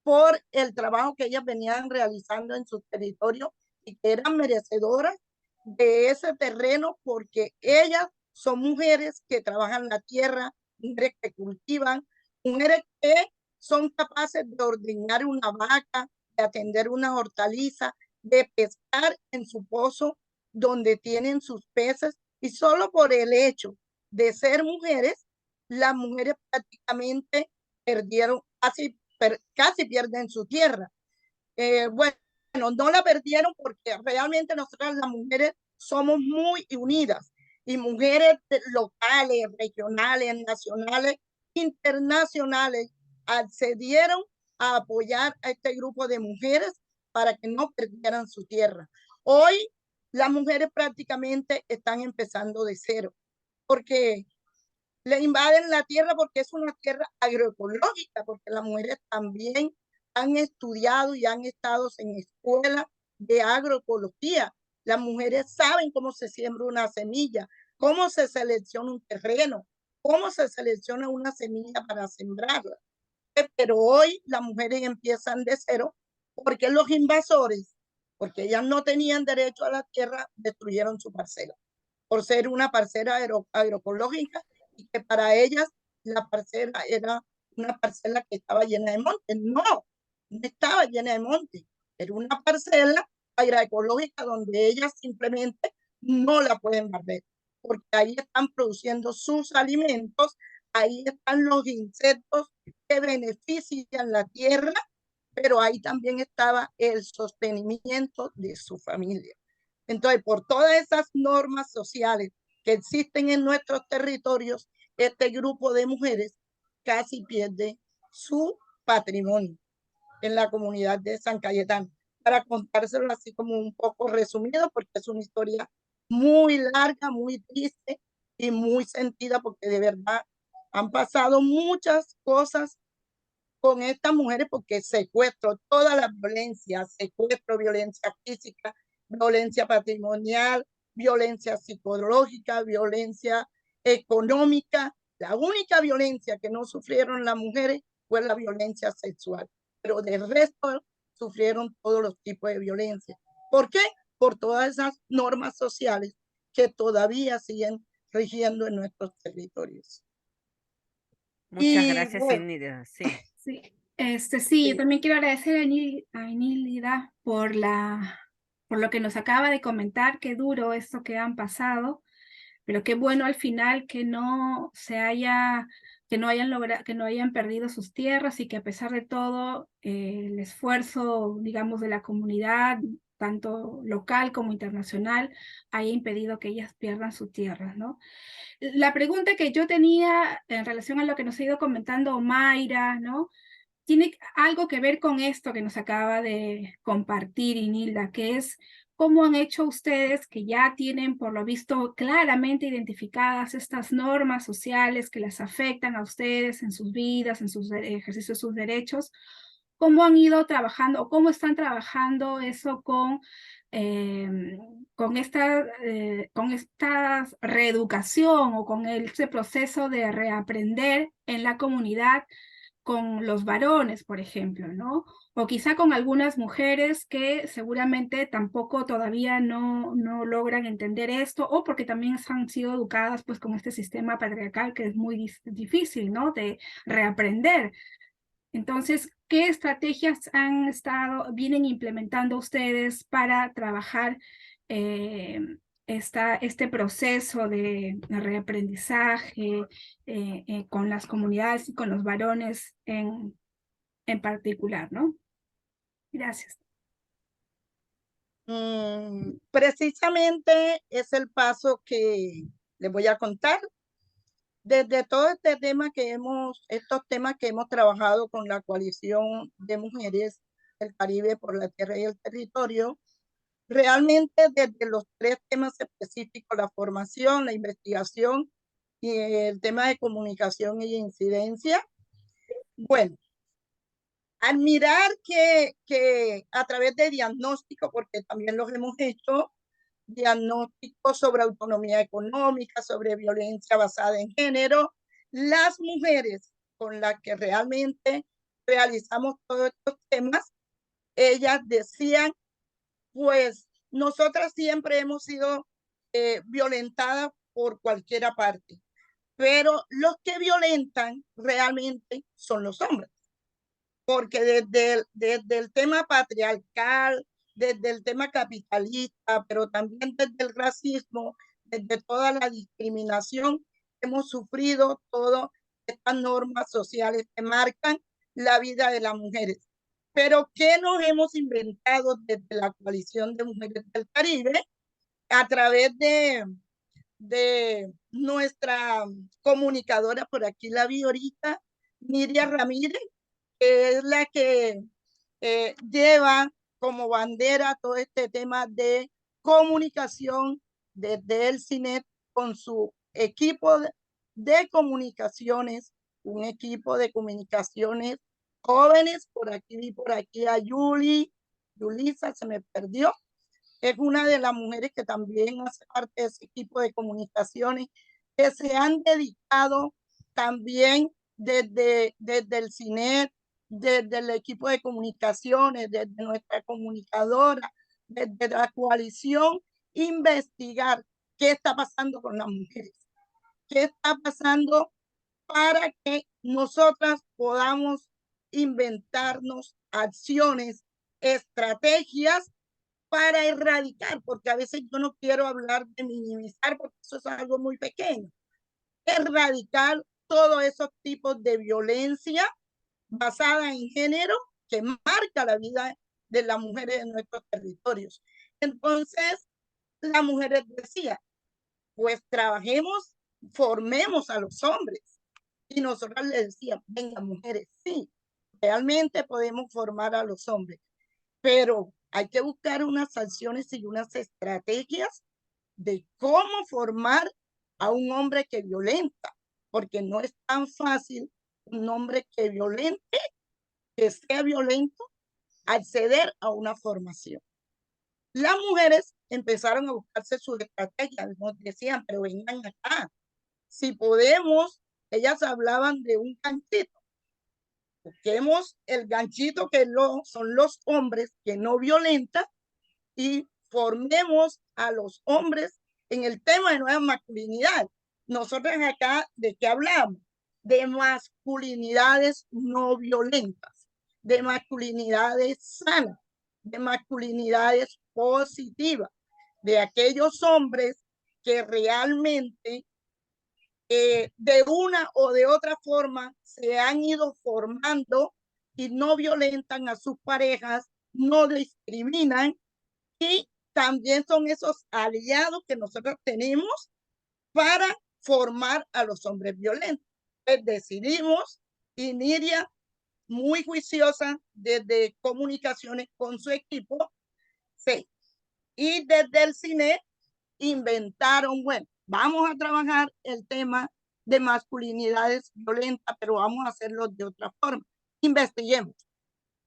por el trabajo que ellas venían realizando en su territorio y que eran merecedoras de ese terreno porque ellas son mujeres que trabajan la tierra, mujeres que cultivan, mujeres que son capaces de ordeñar una vaca, de atender una hortaliza, de pescar en su pozo donde tienen sus peces, y solo por el hecho de ser mujeres, las mujeres prácticamente perdieron, casi pierden su tierra. Bueno, no la perdieron porque realmente nosotras las mujeres somos muy unidas y mujeres locales, regionales, nacionales, internacionales accedieron a apoyar a este grupo de mujeres para que no perdieran su tierra. Hoy las mujeres prácticamente están empezando de cero porque le invaden la tierra porque es una tierra agroecológica, porque las mujeres también han estudiado y han estado en escuelas de agroecología. Las mujeres saben cómo se siembra una semilla, cómo se selecciona un terreno, cómo se selecciona una semilla para sembrarla. Pero hoy las mujeres empiezan de cero porque los invasores, porque ellas no tenían derecho a la tierra, destruyeron su parcela por ser una parcela agroecológica y que para ellas la parcela era una parcela que estaba llena de montes. No, no estaba llena de montes. Era una parcela agroecológica donde ellas simplemente no la pueden barrer, porque ahí están produciendo sus alimentos, ahí están los insectos que benefician la tierra, pero ahí también estaba el sostenimiento de su familia. Entonces, por todas esas normas sociales que existen en nuestros territorios, este grupo de mujeres casi pierde su patrimonio en la comunidad de San Cayetano. Para contárselo así como un poco resumido, porque es una historia muy larga, muy triste y muy sentida, porque de verdad han pasado muchas cosas con estas mujeres, porque secuestro, toda la violencia, secuestro, violencia física, violencia patrimonial, violencia psicológica, violencia económica. La única violencia que no sufrieron las mujeres fue la violencia sexual, pero del resto sufrieron todos los tipos de violencia. ¿Por qué? Por todas esas normas sociales que todavía siguen rigiendo en nuestros territorios. Muchas Y gracias, bueno, Inida. Sí. Sí, sí, yo sí. también quiero agradecer a Enilida por lo que nos acaba de comentar, qué duro esto que han pasado, pero qué bueno al final que no hayan logrado, que no hayan perdido sus tierras y que a pesar de todo, el esfuerzo, digamos, de la comunidad, tanto local como internacional, haya impedido que ellas pierdan su tierra, ¿no? La pregunta que yo tenía en relación a lo que nos ha ido comentando Mayra, ¿no? Tiene algo que ver con esto que nos acaba de compartir Inilda, que es cómo han hecho ustedes que ya tienen, por lo visto, claramente identificadas estas normas sociales que las afectan a ustedes en sus vidas, en sus ejercicios de sus derechos, cómo han ido trabajando o cómo están trabajando eso con esta reeducación o con este proceso de reaprender en la comunidad con los varones, por ejemplo, ¿no? O quizá con algunas mujeres que seguramente tampoco todavía no logran entender esto, o porque también han sido educadas pues con este sistema patriarcal que es muy difícil, ¿no? De reaprender. Entonces, ¿qué estrategias vienen implementando ustedes para trabajar este proceso de reaprendizaje con las comunidades y con los varones en particular, ¿no? Gracias. Precisamente es el paso que les voy a contar. Desde todo estos temas que hemos trabajado con la coalición de mujeres del Caribe por la tierra y el territorio, realmente desde los 3 temas específicos, la formación, la investigación y el tema de comunicación y incidencia, bueno, admirar que a través de diagnóstico, porque también los hemos hecho, diagnósticos sobre autonomía económica, sobre violencia basada en género, las mujeres con las que realmente realizamos todos estos temas, ellas decían, pues nosotras siempre hemos sido violentadas por cualquier parte, pero los que violentan realmente son los hombres, porque desde el tema patriarcal, desde el tema capitalista, pero también desde el racismo, desde toda la discriminación, hemos sufrido todo estas normas sociales que marcan la vida de las mujeres. Pero ¿qué nos hemos inventado desde la Coalición de Mujeres del Caribe a través de nuestra comunicadora, por aquí la vi ahorita, Miriam Ramírez, que es la que lleva como bandera todo este tema de comunicación desde el CINET con su equipo de comunicaciones, un equipo de comunicaciones jóvenes, por aquí a Yulisa se me perdió, es una de las mujeres que también hace parte de ese equipo de comunicaciones que se han dedicado también desde el CINET, desde el equipo de comunicaciones, desde nuestra comunicadora, desde la coalición, investigar qué está pasando con las mujeres, qué está pasando para que nosotras podamos inventarnos acciones, estrategias para erradicar, porque a veces yo no quiero hablar de minimizar, porque eso es algo muy pequeño. Erradicar todos esos tipos de violencia basada en género que marca la vida de las mujeres en nuestros territorios. Entonces, las mujeres decían, pues trabajemos, formemos a los hombres. Y nosotros les decíamos, venga, mujeres, sí, realmente podemos formar a los hombres, pero hay que buscar unas sanciones y unas estrategias de cómo formar a un hombre que violenta, porque no es tan fácil un hombre que violente, que sea violento, acceder a una formación. Las mujeres empezaron a buscarse sus estrategias, nos decían, pero vengan acá, si podemos, ellas hablaban de un ganchito, busquemos el ganchito que son los hombres que no violentan y formemos a los hombres en el tema de nueva masculinidad. Nosotros acá, ¿de qué hablamos? De masculinidades no violentas, de masculinidades sanas, de masculinidades positivas, de aquellos hombres que realmente de una o de otra forma se han ido formando y no violentan a sus parejas, no discriminan y también son esos aliados que nosotros tenemos para formar a los hombres violentos. Pues decidimos, y Niria, muy juiciosa desde comunicaciones con su equipo, sí, y desde el cine inventaron, bueno, vamos a trabajar el tema de masculinidades violentas, pero vamos a hacerlo de otra forma. Investiguemos,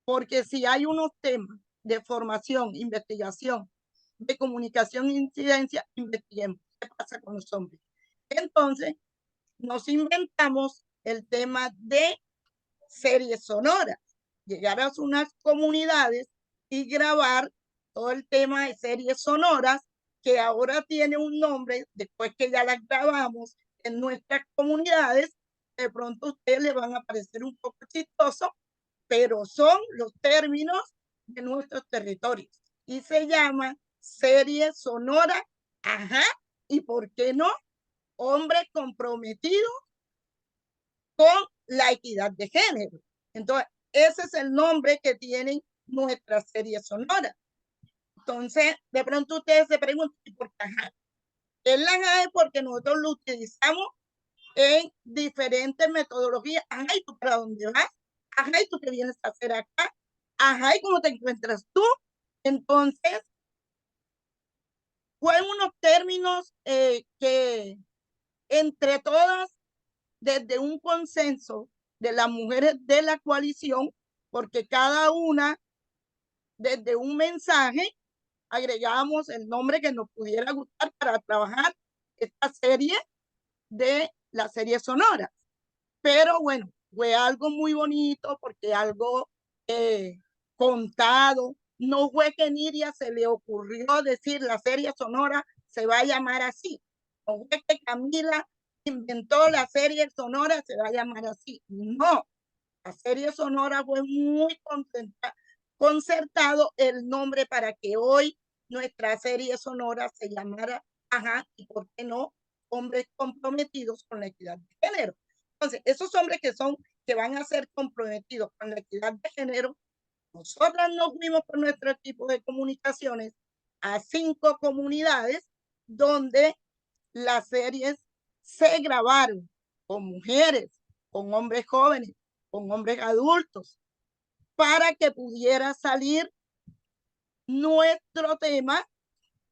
porque si hay unos temas de formación, investigación, de comunicación e incidencia, investiguemos qué pasa con los hombres. Entonces, nos inventamos el tema de series sonoras, llegar a unas comunidades y grabar todo el tema de series sonoras que ahora tiene un nombre, después que ya las grabamos en nuestras comunidades, de pronto a ustedes les van a parecer un poco chistosos, pero son los términos de nuestros territorios y se llama serie sonora, ajá, y por qué no, hombres comprometidos con la equidad de género. Entonces, ese es el nombre que tienen nuestras series sonoras. Entonces, de pronto ustedes se preguntan, ¿por qué ajá? Es la ajá porque nosotros lo utilizamos en diferentes metodologías. Ajá, ¿y tú para dónde vas? Ajá, ¿y tú qué vienes a hacer acá? Ajá, ¿y cómo te encuentras tú? Entonces, fueron unos términos que entre todas, desde un consenso de las mujeres de la coalición, porque cada una, desde un mensaje, agregamos el nombre que nos pudiera gustar para trabajar esta serie de la serie sonora. Pero bueno, fue algo muy bonito porque algo contado. No fue que Nidia se le ocurrió decir la serie sonora se va a llamar así. No fue que Camila inventó la serie sonora se va a llamar así. No, la serie sonora fue muy concertado el nombre para que hoy nuestra serie sonora se llamara, ajá, y por qué no, hombres comprometidos con la equidad de género. Entonces, esos hombres que van a ser comprometidos con la equidad de género, nosotras nos fuimos con nuestro equipo de comunicaciones a 5 comunidades donde las series se grabaron con mujeres, con hombres jóvenes, con hombres adultos, para que pudiera salir nuestro tema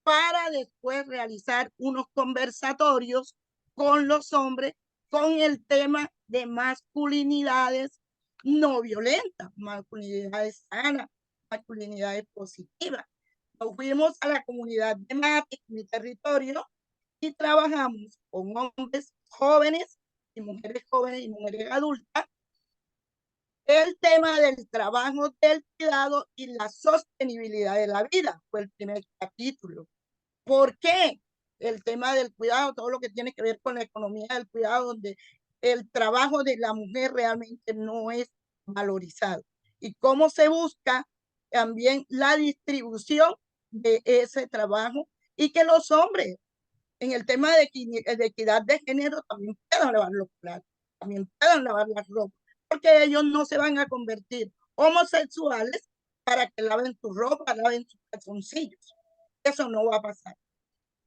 para después realizar unos conversatorios con los hombres con el tema de masculinidades no violentas, masculinidades sanas, masculinidades positivas. Nos fuimos a la comunidad de Mate, mi territorio, y trabajamos con hombres jóvenes y mujeres adultas el tema del trabajo del cuidado y la sostenibilidad de la vida. Fue el primer capítulo. ¿Por qué? El tema del cuidado, todo lo que tiene que ver con la economía del cuidado, donde el trabajo de la mujer realmente no es valorizado. Y cómo se busca también la distribución de ese trabajo y que los hombres en el tema de equidad de género también puedan lavar los platos, también puedan lavar la ropa, porque ellos no se van a convertir homosexuales para que laven su ropa, laven sus calzoncillos. Eso no va a pasar.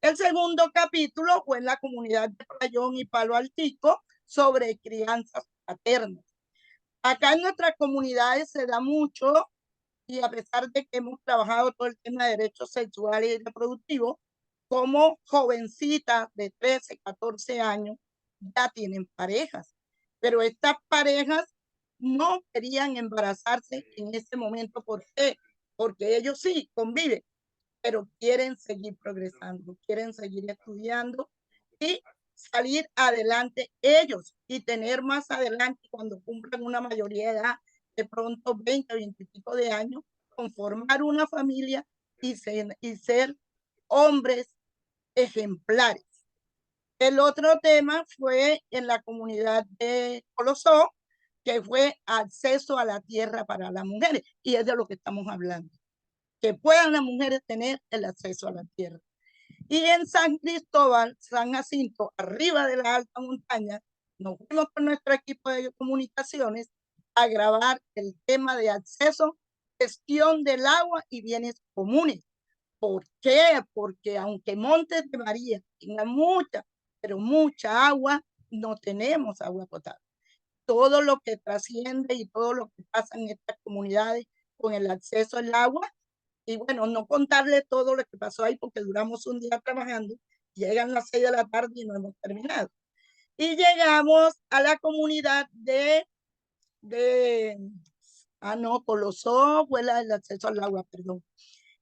El segundo capítulo fue en la comunidad de Playón y Palo Altico sobre crianzas paternas. Acá en nuestras comunidades se da mucho y a pesar de que hemos trabajado todo el tema de derechos sexuales y reproductivos, como jovencitas de 13, 14 años ya tienen parejas, pero estas parejas no querían embarazarse en ese momento. ¿Por qué? Porque ellos sí conviven, pero quieren seguir progresando, quieren seguir estudiando y salir adelante ellos y tener más adelante cuando cumplan una mayoría de edad, de pronto 20, 20 y pico de años, conformar una familia y ser hombres ejemplares. El otro tema fue en la comunidad de Colosó, que fue acceso a la tierra para las mujeres, y es de lo que estamos hablando, que puedan las mujeres tener el acceso a la tierra. Y en San Cristóbal, San Jacinto, arriba de la alta montaña, nos fuimos con nuestro equipo de comunicaciones a grabar el tema de acceso, gestión del agua y bienes comunes. ¿Por qué? Porque aunque Montes de María tenga mucha, pero mucha agua, no tenemos agua potable. Todo lo que trasciende y todo lo que pasa en estas comunidades con el acceso al agua, y bueno, no contarle todo lo que pasó ahí porque duramos un día trabajando, llegan las 6 de la tarde y no hemos terminado. Y llegamos a la comunidad de Colosó, fue el acceso al agua, perdón.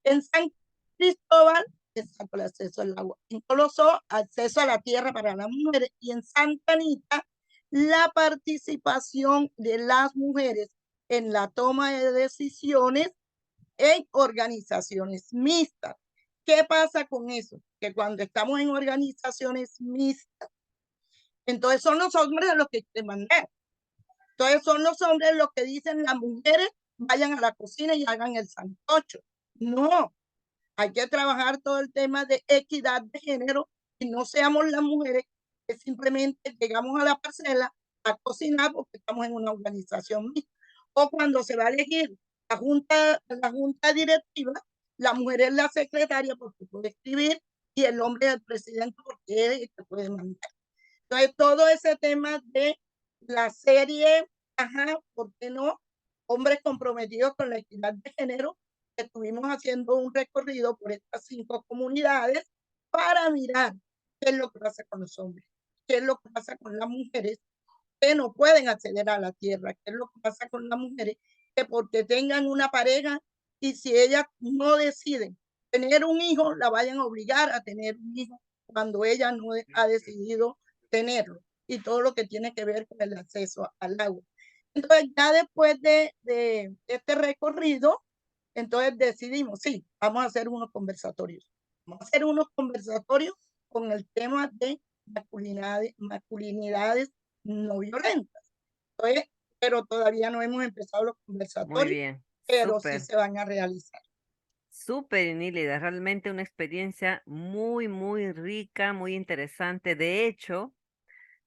En San Cristóbal, exacto, el acceso al agua. En Colosó, acceso a la tierra para las mujeres. Y en Santa Anita, la participación de las mujeres en la toma de decisiones en organizaciones mixtas. ¿Qué pasa con eso? Que cuando estamos en organizaciones mixtas, entonces son los hombres los que te mandan. Entonces son los hombres los que dicen las mujeres vayan a la cocina y hagan el sancocho. No, hay que trabajar todo el tema de equidad de género y no seamos las mujeres que simplemente llegamos a la parcela a cocinar porque estamos en una organización mixta. O cuando se va a elegir la junta directiva, la mujer es la secretaria porque puede escribir y el hombre es el presidente porque es el que puede mandar. Entonces, todo ese tema de la serie, ¿por qué no? Hombres comprometidos con la equidad de género, estuvimos haciendo un recorrido por estas 5 comunidades para mirar qué es lo que pasa con los hombres, qué es lo que pasa con las mujeres que no pueden acceder a la tierra, qué es lo que pasa con las mujeres que porque tengan una pareja y si ellas no deciden tener un hijo, la vayan a obligar a tener un hijo cuando ella no ha decidido tenerlo y todo lo que tiene que ver con el acceso al agua. Entonces ya después de este recorrido, entonces decidimos, sí, vamos a hacer unos conversatorios. Vamos a hacer unos conversatorios con el tema de masculinidades no violentas. Entonces, pero todavía no hemos empezado los Muy conversatorios, bien, pero sí súper. se van a realizar. Súper, Nilida, realmente una experiencia muy, muy rica, muy interesante. De hecho,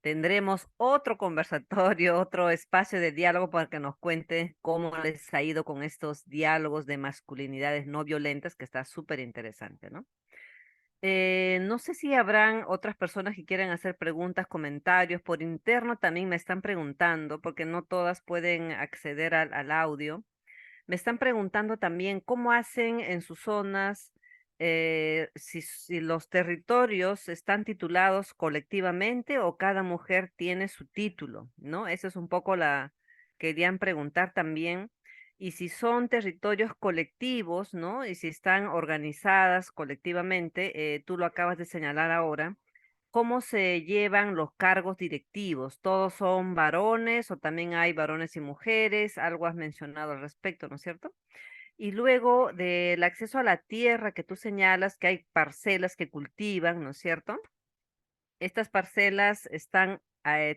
tendremos otro conversatorio, otro espacio de diálogo para que nos cuente cómo les ha ido con estos diálogos de masculinidades no violentas, que está súper interesante, ¿no? No sé si habrán otras personas que quieran hacer preguntas, comentarios. Por interno también me están preguntando, porque no todas pueden acceder al audio. Me están preguntando también cómo hacen en sus zonas, si los territorios están titulados colectivamente o cada mujer tiene su título, ¿no? Eso es un poco querían preguntar también. Y si son territorios colectivos, ¿no? Y si están organizadas colectivamente, tú lo acabas de señalar ahora. ¿Cómo se llevan los cargos directivos? ¿Todos son varones o también hay varones y mujeres? Algo has mencionado al respecto, ¿no es cierto? Y luego del acceso a la tierra que tú señalas, que hay parcelas que cultivan, ¿no es cierto? Estas parcelas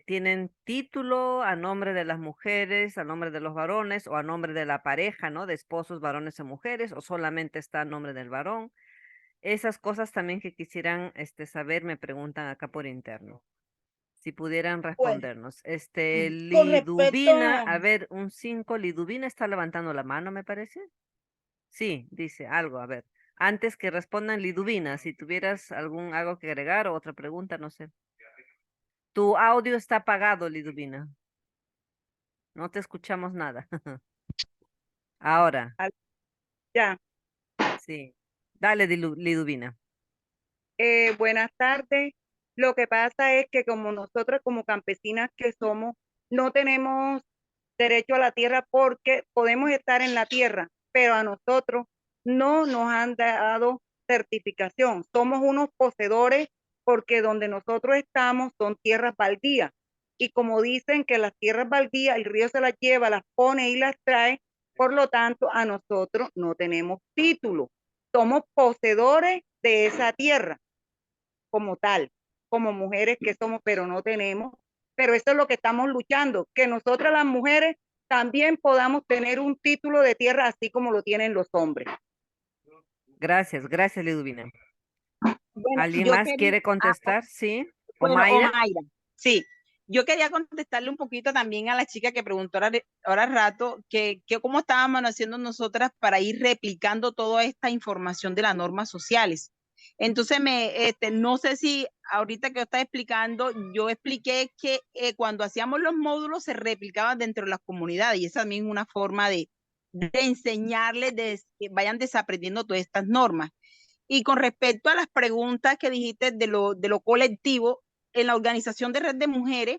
tienen título a nombre de las mujeres, a nombre de los varones o a nombre de la pareja, ¿no? De esposos, varones y mujeres, o solamente está a nombre del varón. Esas cosas también que quisieran saber, me preguntan acá por interno. Si pudieran Bueno, respondernos. con respecto Liduvina, a, a ver, un 5, Liduvina está levantando la mano, me parece. Sí, dice algo, a ver. Antes que respondan Liduvina, si tuvieras algo que agregar o otra pregunta, no sé. Tu audio está apagado, Liduvina. No te escuchamos nada. Ahora, Ya, sí. Dale, Liduvina. buenas tardes. Lo que pasa es que como nosotros como campesinas que somos, no tenemos derecho a la tierra porque podemos estar en la tierra, pero a nosotros no nos han dado certificación. Somos unos poseedores porque donde nosotros estamos son tierras baldías. Y como dicen que las tierras baldías, el río se las lleva, las pone y las trae, por lo tanto a nosotros no tenemos título. Somos poseedores de esa tierra como tal, como mujeres que somos, pero no tenemos. Pero eso es lo que estamos luchando, que nosotras las mujeres también podamos tener un título de tierra así como lo tienen los hombres. Gracias, Liduvina. Bueno, ¿Alguien yo más quería, quiere contestar? Sí. bueno, Omaira. Omaira, sí, yo quería contestarle un poquito también a la chica que preguntó ahora rato que cómo estábamos haciendo nosotras para ir replicando toda esta información de las normas sociales. Entonces, no sé si ahorita que yo estaba explicando, yo expliqué que cuando hacíamos los módulos se replicaban dentro de las comunidades y esa también es una forma de enseñarles, de que vayan desaprendiendo todas estas normas. Y con respecto a las preguntas que dijiste de lo colectivo, en la organización de Red de Mujeres,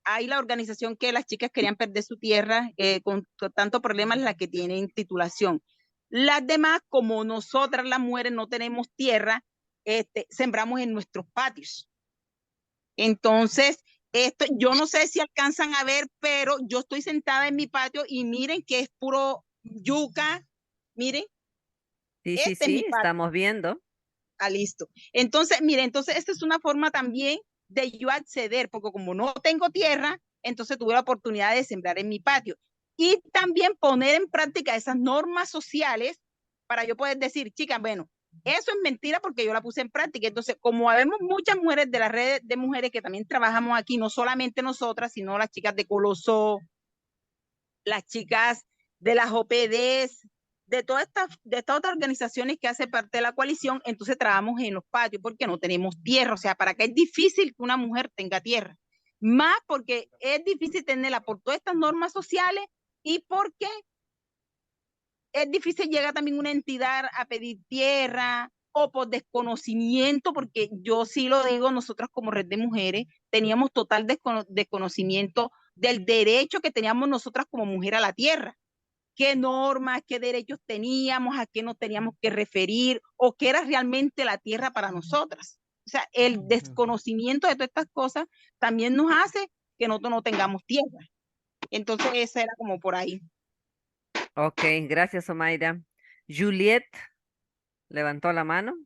hay la organización que las chicas querían perder su tierra con tantos problemas, la que tienen titulación. Las demás, como nosotras las mujeres no tenemos tierra, sembramos en nuestros patios. Entonces, yo no sé si alcanzan a ver, pero yo estoy sentada en mi patio y miren que es puro yuca, miren, Sí, este es mi patio. estamos viendo. Ah, listo. Entonces, mire, entonces esta es una forma también de yo acceder, porque como no tengo tierra, entonces tuve la oportunidad de sembrar en mi patio. Y también poner en práctica esas normas sociales para yo poder decir, chicas, bueno, eso es mentira porque yo la puse en práctica. Entonces, como habemos muchas mujeres de la red de mujeres que también trabajamos aquí, no solamente nosotras, sino las chicas de Coloso, las chicas de las OPDs, de estas otras organizaciones que hacen parte de la coalición, entonces trabajamos en los patios porque no tenemos tierra. O sea, para que es difícil que una mujer tenga tierra. Más porque es difícil tenerla por todas estas normas sociales y porque es difícil llegar también una entidad a pedir tierra o por desconocimiento, porque yo sí lo digo, nosotras como Red de Mujeres teníamos total desconocimiento del derecho que teníamos nosotras como mujer a la tierra. Qué normas, qué derechos teníamos, a qué nos teníamos que referir o qué era realmente la tierra para nosotras. O sea, el desconocimiento de todas estas cosas también nos hace que nosotros no tengamos tierra. Entonces, esa era como por ahí. Ok, gracias, Omaira. Juliet levantó la mano.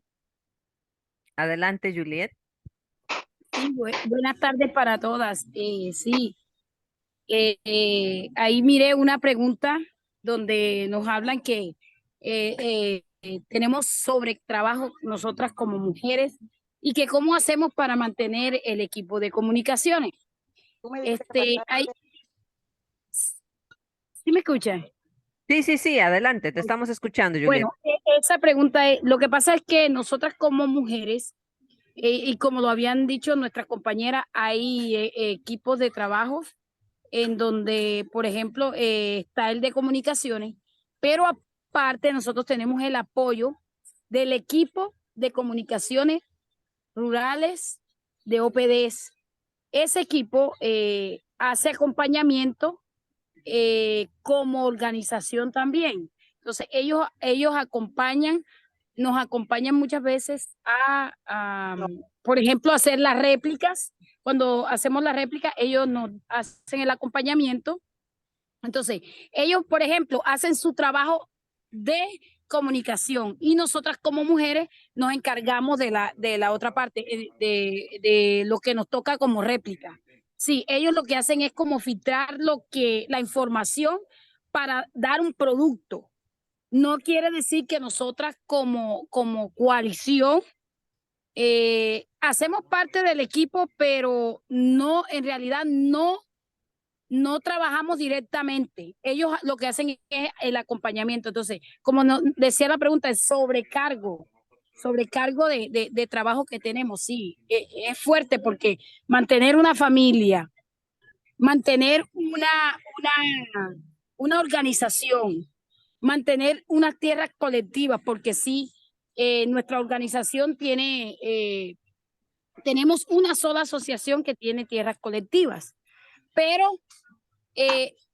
Adelante, Juliet. Sí, buenas tardes para todas. Sí, ahí miré una pregunta donde nos hablan que tenemos sobre trabajo nosotras como mujeres y que cómo hacemos para mantener el equipo de comunicaciones. Tú me dijiste que Hay, ¿sí me escuchan? Sí, adelante, te estamos escuchando, Juliet. Bueno, esa pregunta es, lo que pasa es que nosotras como mujeres, y como lo habían dicho nuestras compañeras, hay equipos de trabajo en donde, por ejemplo, está el de comunicaciones, pero aparte nosotros tenemos el apoyo del equipo de comunicaciones rurales de OPDs. Ese equipo hace acompañamiento como organización también. Entonces, ellos nos acompañan muchas veces por ejemplo, hacer las réplicas. Cuando hacemos las réplicas, ellos nos hacen el acompañamiento. Entonces, ellos, por ejemplo, hacen su trabajo de comunicación y nosotras como mujeres nos encargamos de la otra parte, de lo que nos toca como réplica. Sí, ellos lo que hacen es como filtrar la información para dar un producto. No quiere decir que nosotras como coalición hacemos parte del equipo, pero no, en realidad no trabajamos directamente. Ellos lo que hacen es el acompañamiento. Entonces, como decía la pregunta, es sobrecargo de trabajo que tenemos. Sí, es fuerte porque mantener una familia, mantener una organización, mantener unas tierras colectivas, porque sí, nuestra organización tenemos una sola asociación que tiene tierras colectivas, pero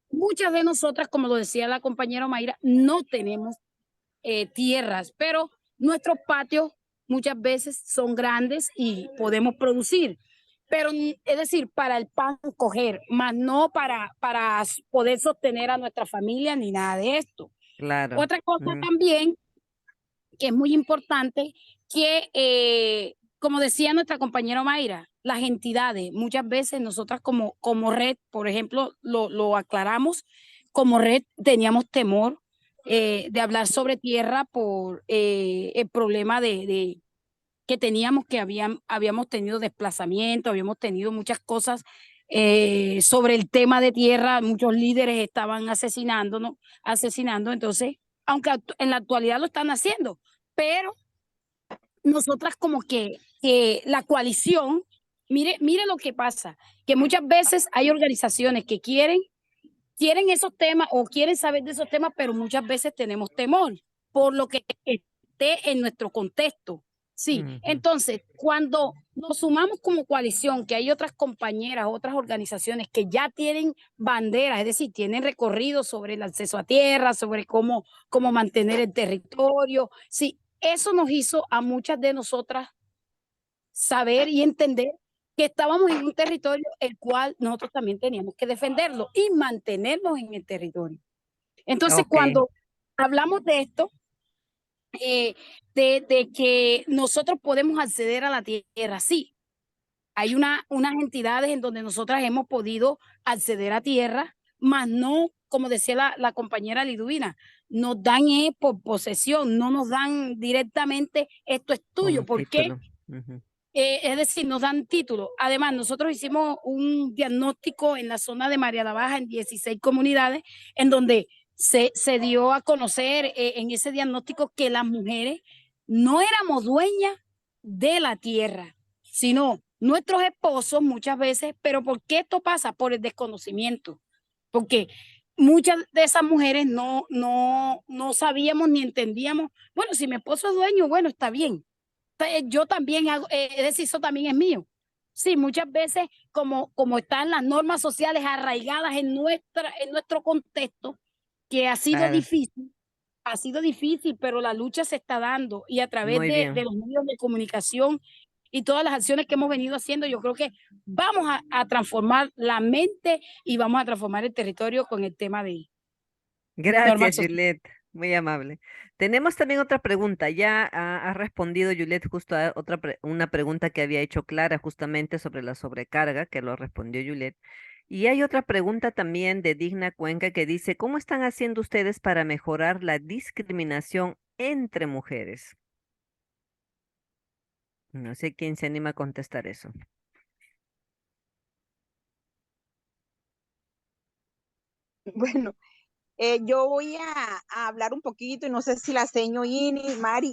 muchas de nosotras, como lo decía la compañera Mayra, no tenemos tierras, pero nuestros patios muchas veces son grandes y podemos producir. Pero es decir, para el pan coger, más no para poder sostener a nuestra familia ni nada de esto. Claro. Otra cosa también que es muy importante, que como decía nuestra compañera Mayra, las entidades, muchas veces nosotras como red, por ejemplo, lo aclaramos, como red teníamos temor de hablar sobre tierra por el problema que teníamos, que habíamos tenido desplazamiento, habíamos tenido muchas cosas sobre el tema de tierra, muchos líderes estaban asesinando, entonces, aunque en la actualidad lo están haciendo, pero nosotras como que la coalición, mire lo que pasa, que muchas veces hay organizaciones que quieren esos temas o quieren saber de esos temas, pero muchas veces tenemos temor por lo que esté en nuestro contexto. Sí, entonces cuando nos sumamos como coalición, que hay otras compañeras, otras organizaciones que ya tienen banderas, es decir, tienen recorrido sobre el acceso a tierra, sobre cómo mantener el territorio, sí, eso nos hizo a muchas de nosotras saber y entender que estábamos en un territorio el cual nosotros también teníamos que defenderlo y mantenernos en el territorio. Entonces, cuando hablamos de esto, de que nosotros podemos acceder a la tierra, sí, hay unas entidades en donde nosotras hemos podido acceder a tierra, más no, como decía la compañera Liduvina, nos dan por posesión, no nos dan directamente esto es tuyo. ¿Por qué? Es decir, nos dan título. Además, nosotros hicimos un diagnóstico en la zona de Mariana Baja en 16 comunidades, en donde se dio a conocer en ese diagnóstico que las mujeres no éramos dueñas de la tierra, sino nuestros esposos muchas veces. ¿Pero por qué esto pasa? Por el desconocimiento. Porque muchas de esas mujeres no sabíamos ni entendíamos, bueno, si mi esposo es dueño, bueno, está bien. Yo también hago, es decir, eso también es mío. Sí, muchas veces como están las normas sociales arraigadas en nuestro contexto, que ha sido difícil, pero la lucha se está dando y a través de los medios de comunicación y todas las acciones que hemos venido haciendo, yo creo que vamos a transformar la mente y vamos a transformar el territorio con el tema de Gracias, Juliet, muy amable. Tenemos también otra pregunta. Ya ha respondido Juliet justo a una pregunta que había hecho Clara justamente sobre la sobrecarga, que lo respondió Juliet. Y hay otra pregunta también de Digna Cuenca que dice, ¿cómo están haciendo ustedes para mejorar la discriminación entre mujeres? No sé quién se anima a contestar eso. Bueno, yo voy a hablar un poquito y no sé si la seño Ini,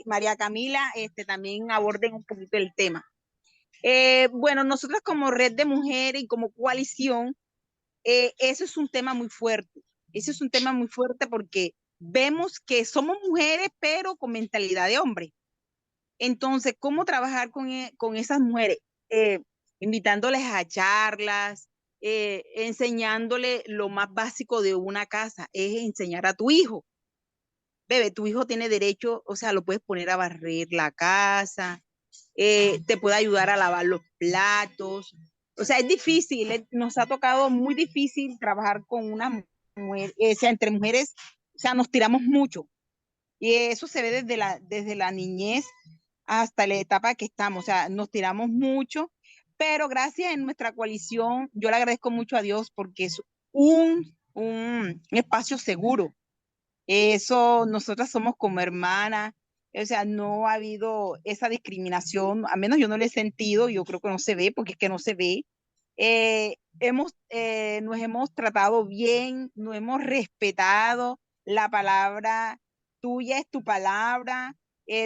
María Camila, también aborden un poquito el tema. Bueno, nosotros como red de mujeres y como coalición, eso es un tema muy fuerte. Eso es un tema muy fuerte porque vemos que somos mujeres, pero con mentalidad de hombre. Entonces, ¿cómo trabajar con esas mujeres? Invitándoles a charlas, enseñándole lo más básico de una casa, es enseñar a tu hijo. Bebé, tu hijo tiene derecho, o sea, lo puedes poner a barrer la casa, te puede ayudar a lavar los platos. O sea, es difícil, nos ha tocado muy difícil trabajar con una mujer, o sea, entre mujeres, o sea, nos tiramos mucho. Y eso se ve desde la niñez hasta la etapa que estamos, o sea, nos tiramos mucho, pero gracias en nuestra coalición, yo le agradezco mucho a Dios porque es un espacio seguro. Eso, nosotras somos como hermanas, o sea, no ha habido esa discriminación, al menos yo no lo he sentido, yo creo que no se ve, porque es que no se ve. Nos hemos tratado bien, nos hemos respetado, la palabra tuya es tu palabra,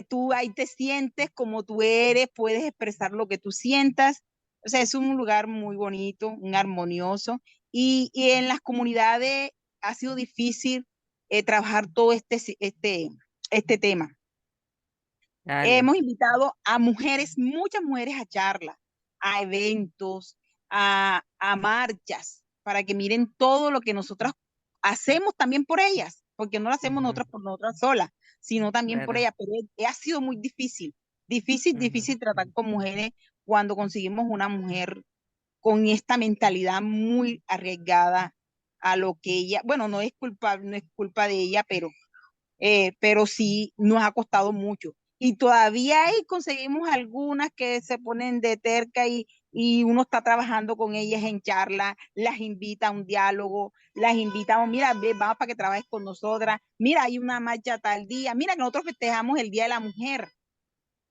tú ahí te sientes como tú eres, puedes expresar lo que tú sientas, o sea, es un lugar muy bonito, un armonioso, y en las comunidades ha sido difícil trabajar todo este tema. Dale. Hemos invitado a mujeres, muchas mujeres a charlas, a eventos, a marchas, para que miren todo lo que nosotras hacemos también por ellas, porque no lo hacemos Ujú, nosotras por nosotras solas, sino también por claro. ellas, pero ha sido muy difícil, difícil, Ujú. difícil tratar con mujeres cuando conseguimos una mujer con esta mentalidad muy arriesgada a lo que ella, bueno, no es culpa de ella, pero sí nos ha costado mucho. Y todavía ahí conseguimos algunas que se ponen de terca y uno está trabajando con ellas en charla, las invita a un diálogo, las invitamos, mira, vamos para que trabajes con nosotras, mira, hay una marcha tal día, mira que nosotros festejamos el Día de la Mujer,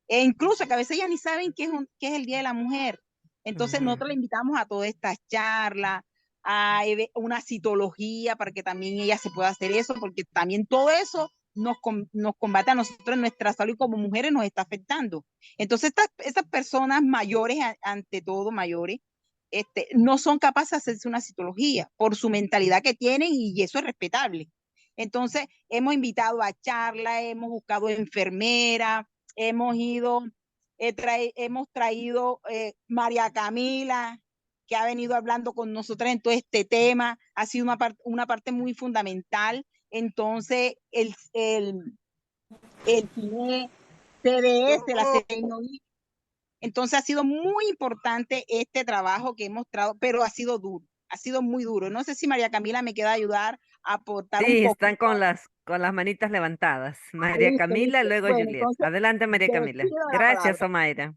e incluso que a veces ellas ni saben qué es el Día de la Mujer. Entonces Ujú. nosotros le invitamos a todas estas charlas, a una citología para que también ella se pueda hacer eso, porque también todo eso nos combate a nosotros en nuestra salud y como mujeres nos está afectando. Entonces estas personas mayores, ante todo mayores, no son capaces de hacerse una citología por su mentalidad que tienen y eso es respetable. Entonces hemos invitado a charlas, hemos buscado enfermeras, hemos ido, hemos traído María Camila, que ha venido hablando con nosotros en todo este tema, ha sido una parte muy fundamental. Entonces, el CDS, la CNI, entonces ha sido muy importante este trabajo que hemos traído, pero ha sido duro, ha sido muy duro. No sé si María Camila me queda ayudar a aportar un Sí, están poquito. con las manitas levantadas. Ah, María listo, Camila, listo. luego Bueno, Juliet. entonces, Adelante, María te Camila. pido la Gracias, palabra. Omaira.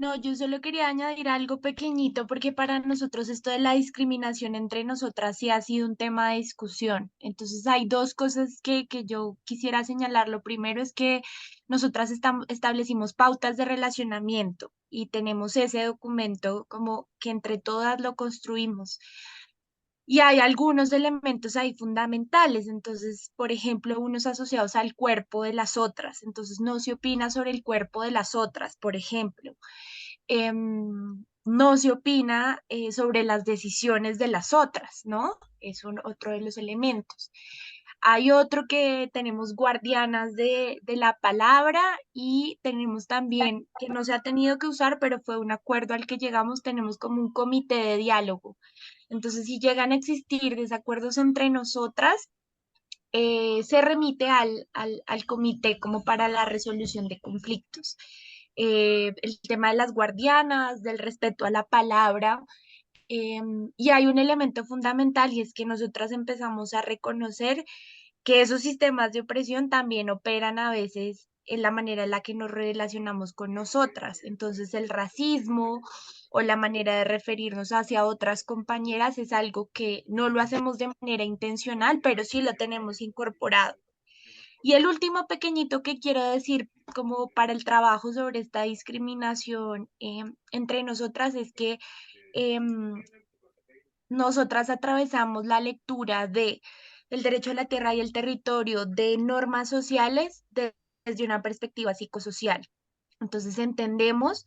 No, yo solo quería añadir algo pequeñito porque para nosotros esto de la discriminación entre nosotras sí ha sido un tema de discusión. Entonces hay dos cosas que yo quisiera señalar. Lo primero es que nosotras establecimos pautas de relacionamiento y tenemos ese documento como que entre todas lo construimos. Y hay algunos elementos ahí fundamentales, entonces, por ejemplo, unos asociados al cuerpo de las otras, entonces no se opina sobre el cuerpo de las otras, por ejemplo. No se opina sobre las decisiones de las otras, ¿no? Es otro de los elementos. Hay otro que tenemos guardianas de la palabra y tenemos también, que no se ha tenido que usar, pero fue un acuerdo al que llegamos, tenemos como un comité de diálogo. Entonces, si llegan a existir desacuerdos entre nosotras, se remite al comité como para la resolución de conflictos. El tema de las guardianas, del respeto a la palabra, y hay un elemento fundamental y es que nosotras empezamos a reconocer que esos sistemas de opresión también operan a veces en la manera en la que nos relacionamos con nosotras. Entonces el racismo o la manera de referirnos hacia otras compañeras es algo que no lo hacemos de manera intencional, pero sí lo tenemos incorporado. Y el último pequeñito que quiero decir como para el trabajo sobre esta discriminación entre nosotras es que em, nosotras atravesamos la lectura de el derecho a la tierra y el territorio de normas sociales desde una perspectiva psicosocial. Entonces entendemos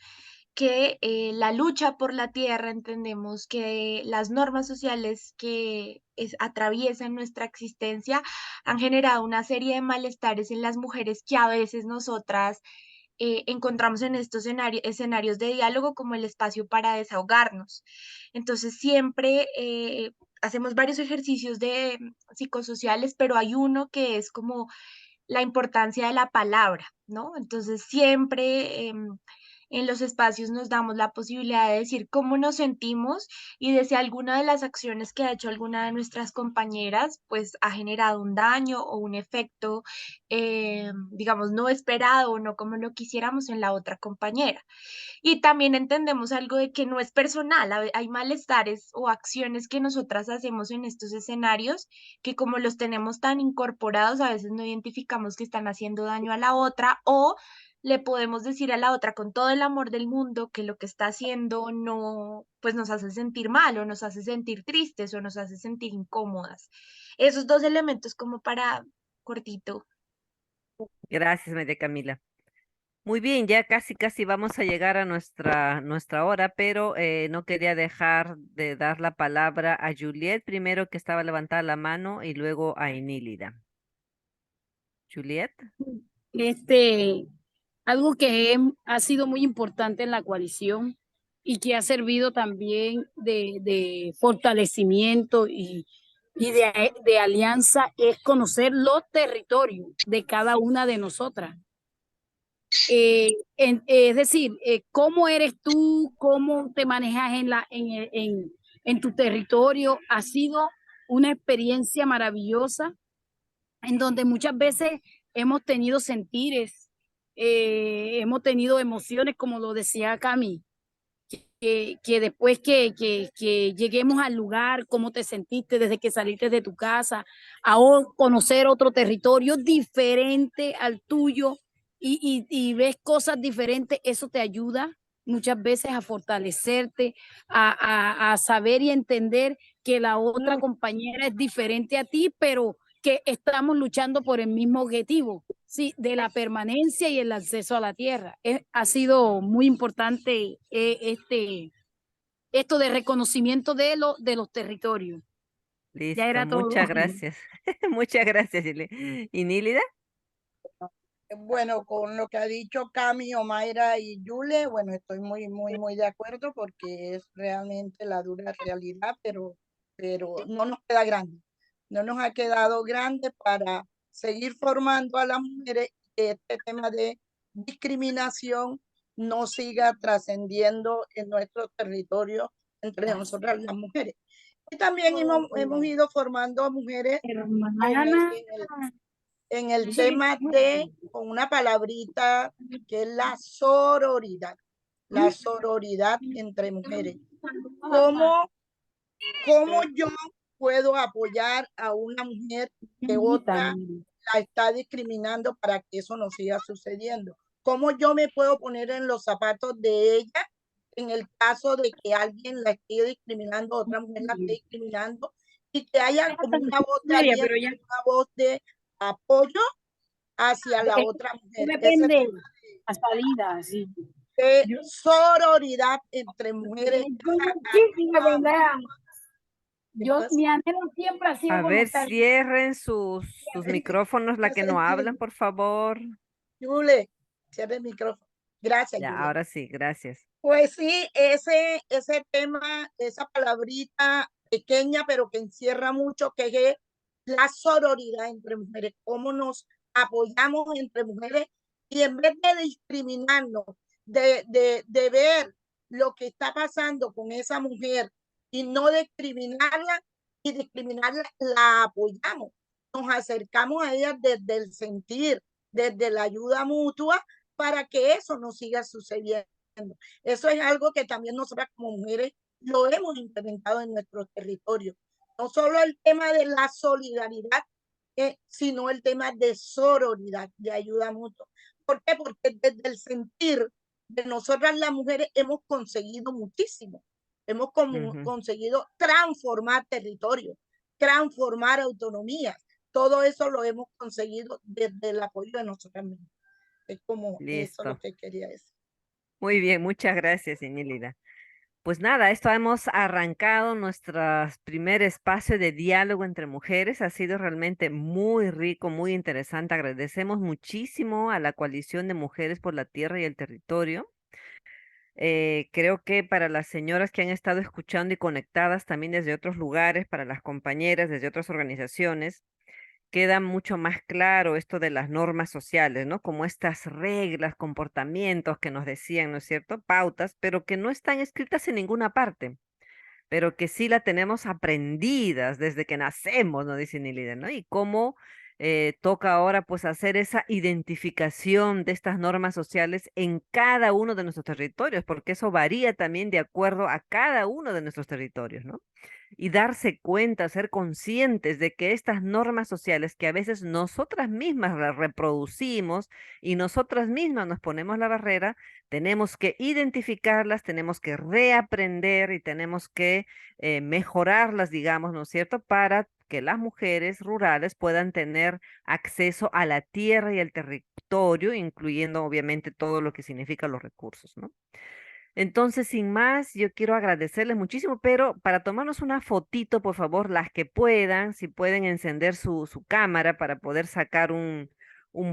que la lucha por la tierra, entendemos que las normas sociales que atraviesan nuestra existencia han generado una serie de malestares en las mujeres que a veces nosotras encontramos en estos escenarios de diálogo como el espacio para desahogarnos. Entonces siempre hacemos varios ejercicios de psicosociales, pero hay uno que es como la importancia de la palabra, ¿no? Entonces siempre en los espacios nos damos la posibilidad de decir cómo nos sentimos y de si alguna de las acciones que ha hecho alguna de nuestras compañeras pues ha generado un daño o un efecto, digamos, no esperado o no como lo quisiéramos en la otra compañera. Y también entendemos algo de que no es personal, hay malestares o acciones que nosotras hacemos en estos escenarios que como los tenemos tan incorporados, a veces no identificamos que están haciendo daño a la otra o le podemos decir a la otra con todo el amor del mundo que lo que está haciendo no, pues nos hace sentir mal o nos hace sentir tristes o nos hace sentir incómodas. Esos dos elementos como para cortito. Gracias, María Camila. Muy bien, ya casi casi vamos a llegar a nuestra hora, pero no quería dejar de dar la palabra a Juliet, primero que estaba levantada la mano, y luego a Inílida. Juliet. Algo que ha sido muy importante en la coalición y que ha servido también de fortalecimiento y de alianza es conocer los territorios de cada una de nosotras. Es decir, cómo eres tú, cómo te manejas en tu territorio. Ha sido una experiencia maravillosa en donde muchas veces hemos tenido sentires, hemos tenido emociones, como lo decía Cami, que después que lleguemos al lugar, cómo te sentiste desde que saliste de tu casa, a conocer otro territorio diferente al tuyo y ves cosas diferentes, eso te ayuda muchas veces a fortalecerte, a saber y entender que la otra compañera es diferente a ti, pero que estamos luchando por el mismo objetivo, sí, de la permanencia y el acceso a la tierra. Ha sido muy importante esto de reconocimiento de los territorios. Ya Listo, era todo. muchas gracias. Muchas gracias, Juliet. ¿Inílida? Bueno, con lo que ha dicho Cami, Omaira y Yule, bueno, estoy muy de acuerdo porque es realmente la dura realidad, pero no nos queda grande. No nos ha quedado grande para seguir formando a las mujeres y que este tema de discriminación no siga trascendiendo en nuestro territorio entre nosotras las mujeres. Y también hemos ido formando a mujeres en el tema de, con una palabrita que es la sororidad entre mujeres. ¿Cómo yo puedo apoyar a una mujer que otra la está discriminando para que eso no siga sucediendo? ¿Cómo yo me puedo poner en los zapatos de ella en el caso de que alguien la esté discriminando, otra mujer la esté discriminando, y que haya como una voz de aliento, una voz de apoyo hacia la otra mujer? Depende la salida, sí. De sororidad entre mujeres. Mi anhelo siempre ha sido A ver, conectar. cierren sus micrófonos, la que no hablan, por favor. Yule, cierre el micrófono. Gracias, Ya, Yule. ahora sí, gracias. Pues sí, ese tema, esa palabrita pequeña, pero que encierra mucho, que es la sororidad entre mujeres, cómo nos apoyamos entre mujeres y en vez de discriminarnos, de ver lo que está pasando con esa mujer y no discriminarla y discriminarla, la apoyamos, nos acercamos a ella desde el sentir, desde la ayuda mutua para que eso no siga sucediendo. Eso es algo que también nosotras como mujeres lo hemos implementado en nuestro territorio. No solo el tema de la solidaridad sino el tema de sororidad, y ayuda mucho. ¿Por qué? Porque desde el sentir de nosotras las mujeres hemos conseguido muchísimo. Hemos conseguido transformar territorios, transformar autonomías. Todo eso lo hemos conseguido desde el apoyo de nosotras mismas. Es como eso lo Listo. que quería decir. Muy bien, muchas gracias, Inélida. Pues nada, esto hemos arrancado nuestro primer espacio de diálogo entre mujeres. Ha sido realmente muy rico, muy interesante. Agradecemos muchísimo a la Coalición de Mujeres por la Tierra y el Territorio. Creo que para las señoras que han estado escuchando y conectadas también desde otros lugares, para las compañeras desde otras organizaciones, queda mucho más claro esto de las normas sociales, ¿no? Como estas reglas, comportamientos que nos decían, ¿no es cierto? Pautas, pero que no están escritas en ninguna parte, pero que sí la tenemos aprendidas desde que nacemos, ¿no? Dice Nilida, ¿no? Y cómo toca ahora pues hacer esa identificación de estas normas sociales en cada uno de nuestros territorios, porque eso varía también de acuerdo a cada uno de nuestros territorios, ¿no? Y darse cuenta, ser conscientes de que estas normas sociales que a veces nosotras mismas las reproducimos y nosotras mismas nos ponemos la barrera, tenemos que identificarlas, tenemos que reaprender y tenemos que mejorarlas, digamos, ¿no es cierto?, para que las mujeres rurales puedan tener acceso a la tierra y al territorio, incluyendo obviamente todo lo que significa los recursos, ¿no? Entonces, sin más, yo quiero agradecerles muchísimo, pero para tomarnos una fotito, por favor, las que puedan, si pueden encender su cámara para poder sacar un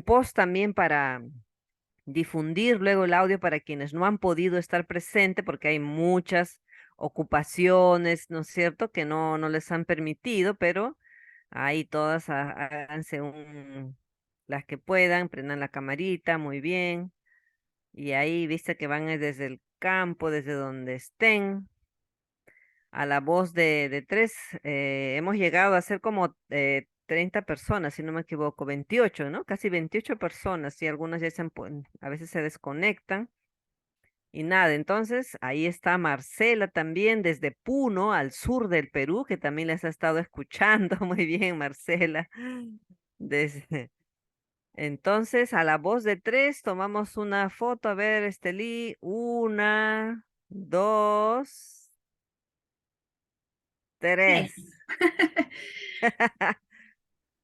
post también para difundir luego el audio para quienes no han podido estar presentes, porque hay muchas ocupaciones, ¿no es cierto?, que no les han permitido, pero ahí todas háganse las que puedan, prendan la camarita, muy bien. Y ahí, viste que van desde el campo, desde donde estén, a la voz de tres. Hemos llegado a ser como 30 personas, si no me equivoco, 28, ¿no? Casi 28 personas, y algunas ya a veces se desconectan. Y nada, entonces ahí está Marcela también desde Puno, al sur del Perú, que también les ha estado escuchando. Muy bien, Marcela. Desde, entonces, a la voz de tres, tomamos una foto. A ver, Estelí, una, dos, tres. Yes.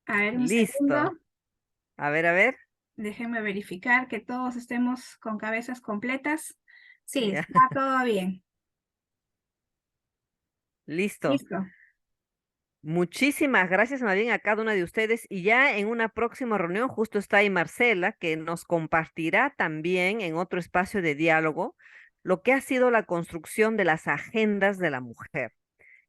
A ver, un Listo. segundo. A ver. Déjenme verificar que todos estemos con cabezas completas. Sí, Ya. está todo bien. Listo. Listo. Muchísimas gracias más bien a cada una de ustedes, y ya en una próxima reunión justo está ahí Marcela, que nos compartirá también en otro espacio de diálogo lo que ha sido la construcción de las agendas de la mujer.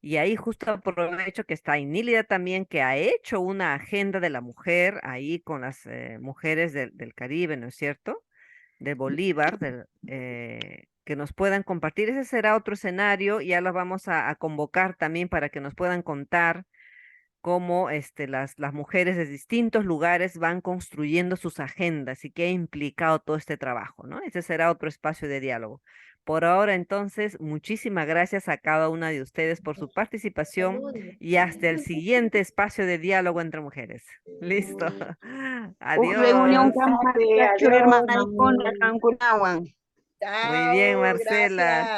Y ahí justo aprovecho que está Inílida también, que ha hecho una agenda de la mujer ahí con las mujeres del Caribe, ¿no es cierto?, de Bolívar, que nos puedan compartir. Ese será otro escenario, y ya las vamos a convocar también para que nos puedan contar cómo las mujeres de distintos lugares van construyendo sus agendas y qué ha implicado todo este trabajo, ¿no? Ese será otro espacio de diálogo. Por ahora, entonces, muchísimas gracias a cada una de ustedes por su participación, y hasta el siguiente espacio de diálogo entre mujeres. Listo. Reunión Adiós. campal, hermana, con Muy bien, Chao, Marcela. gracias.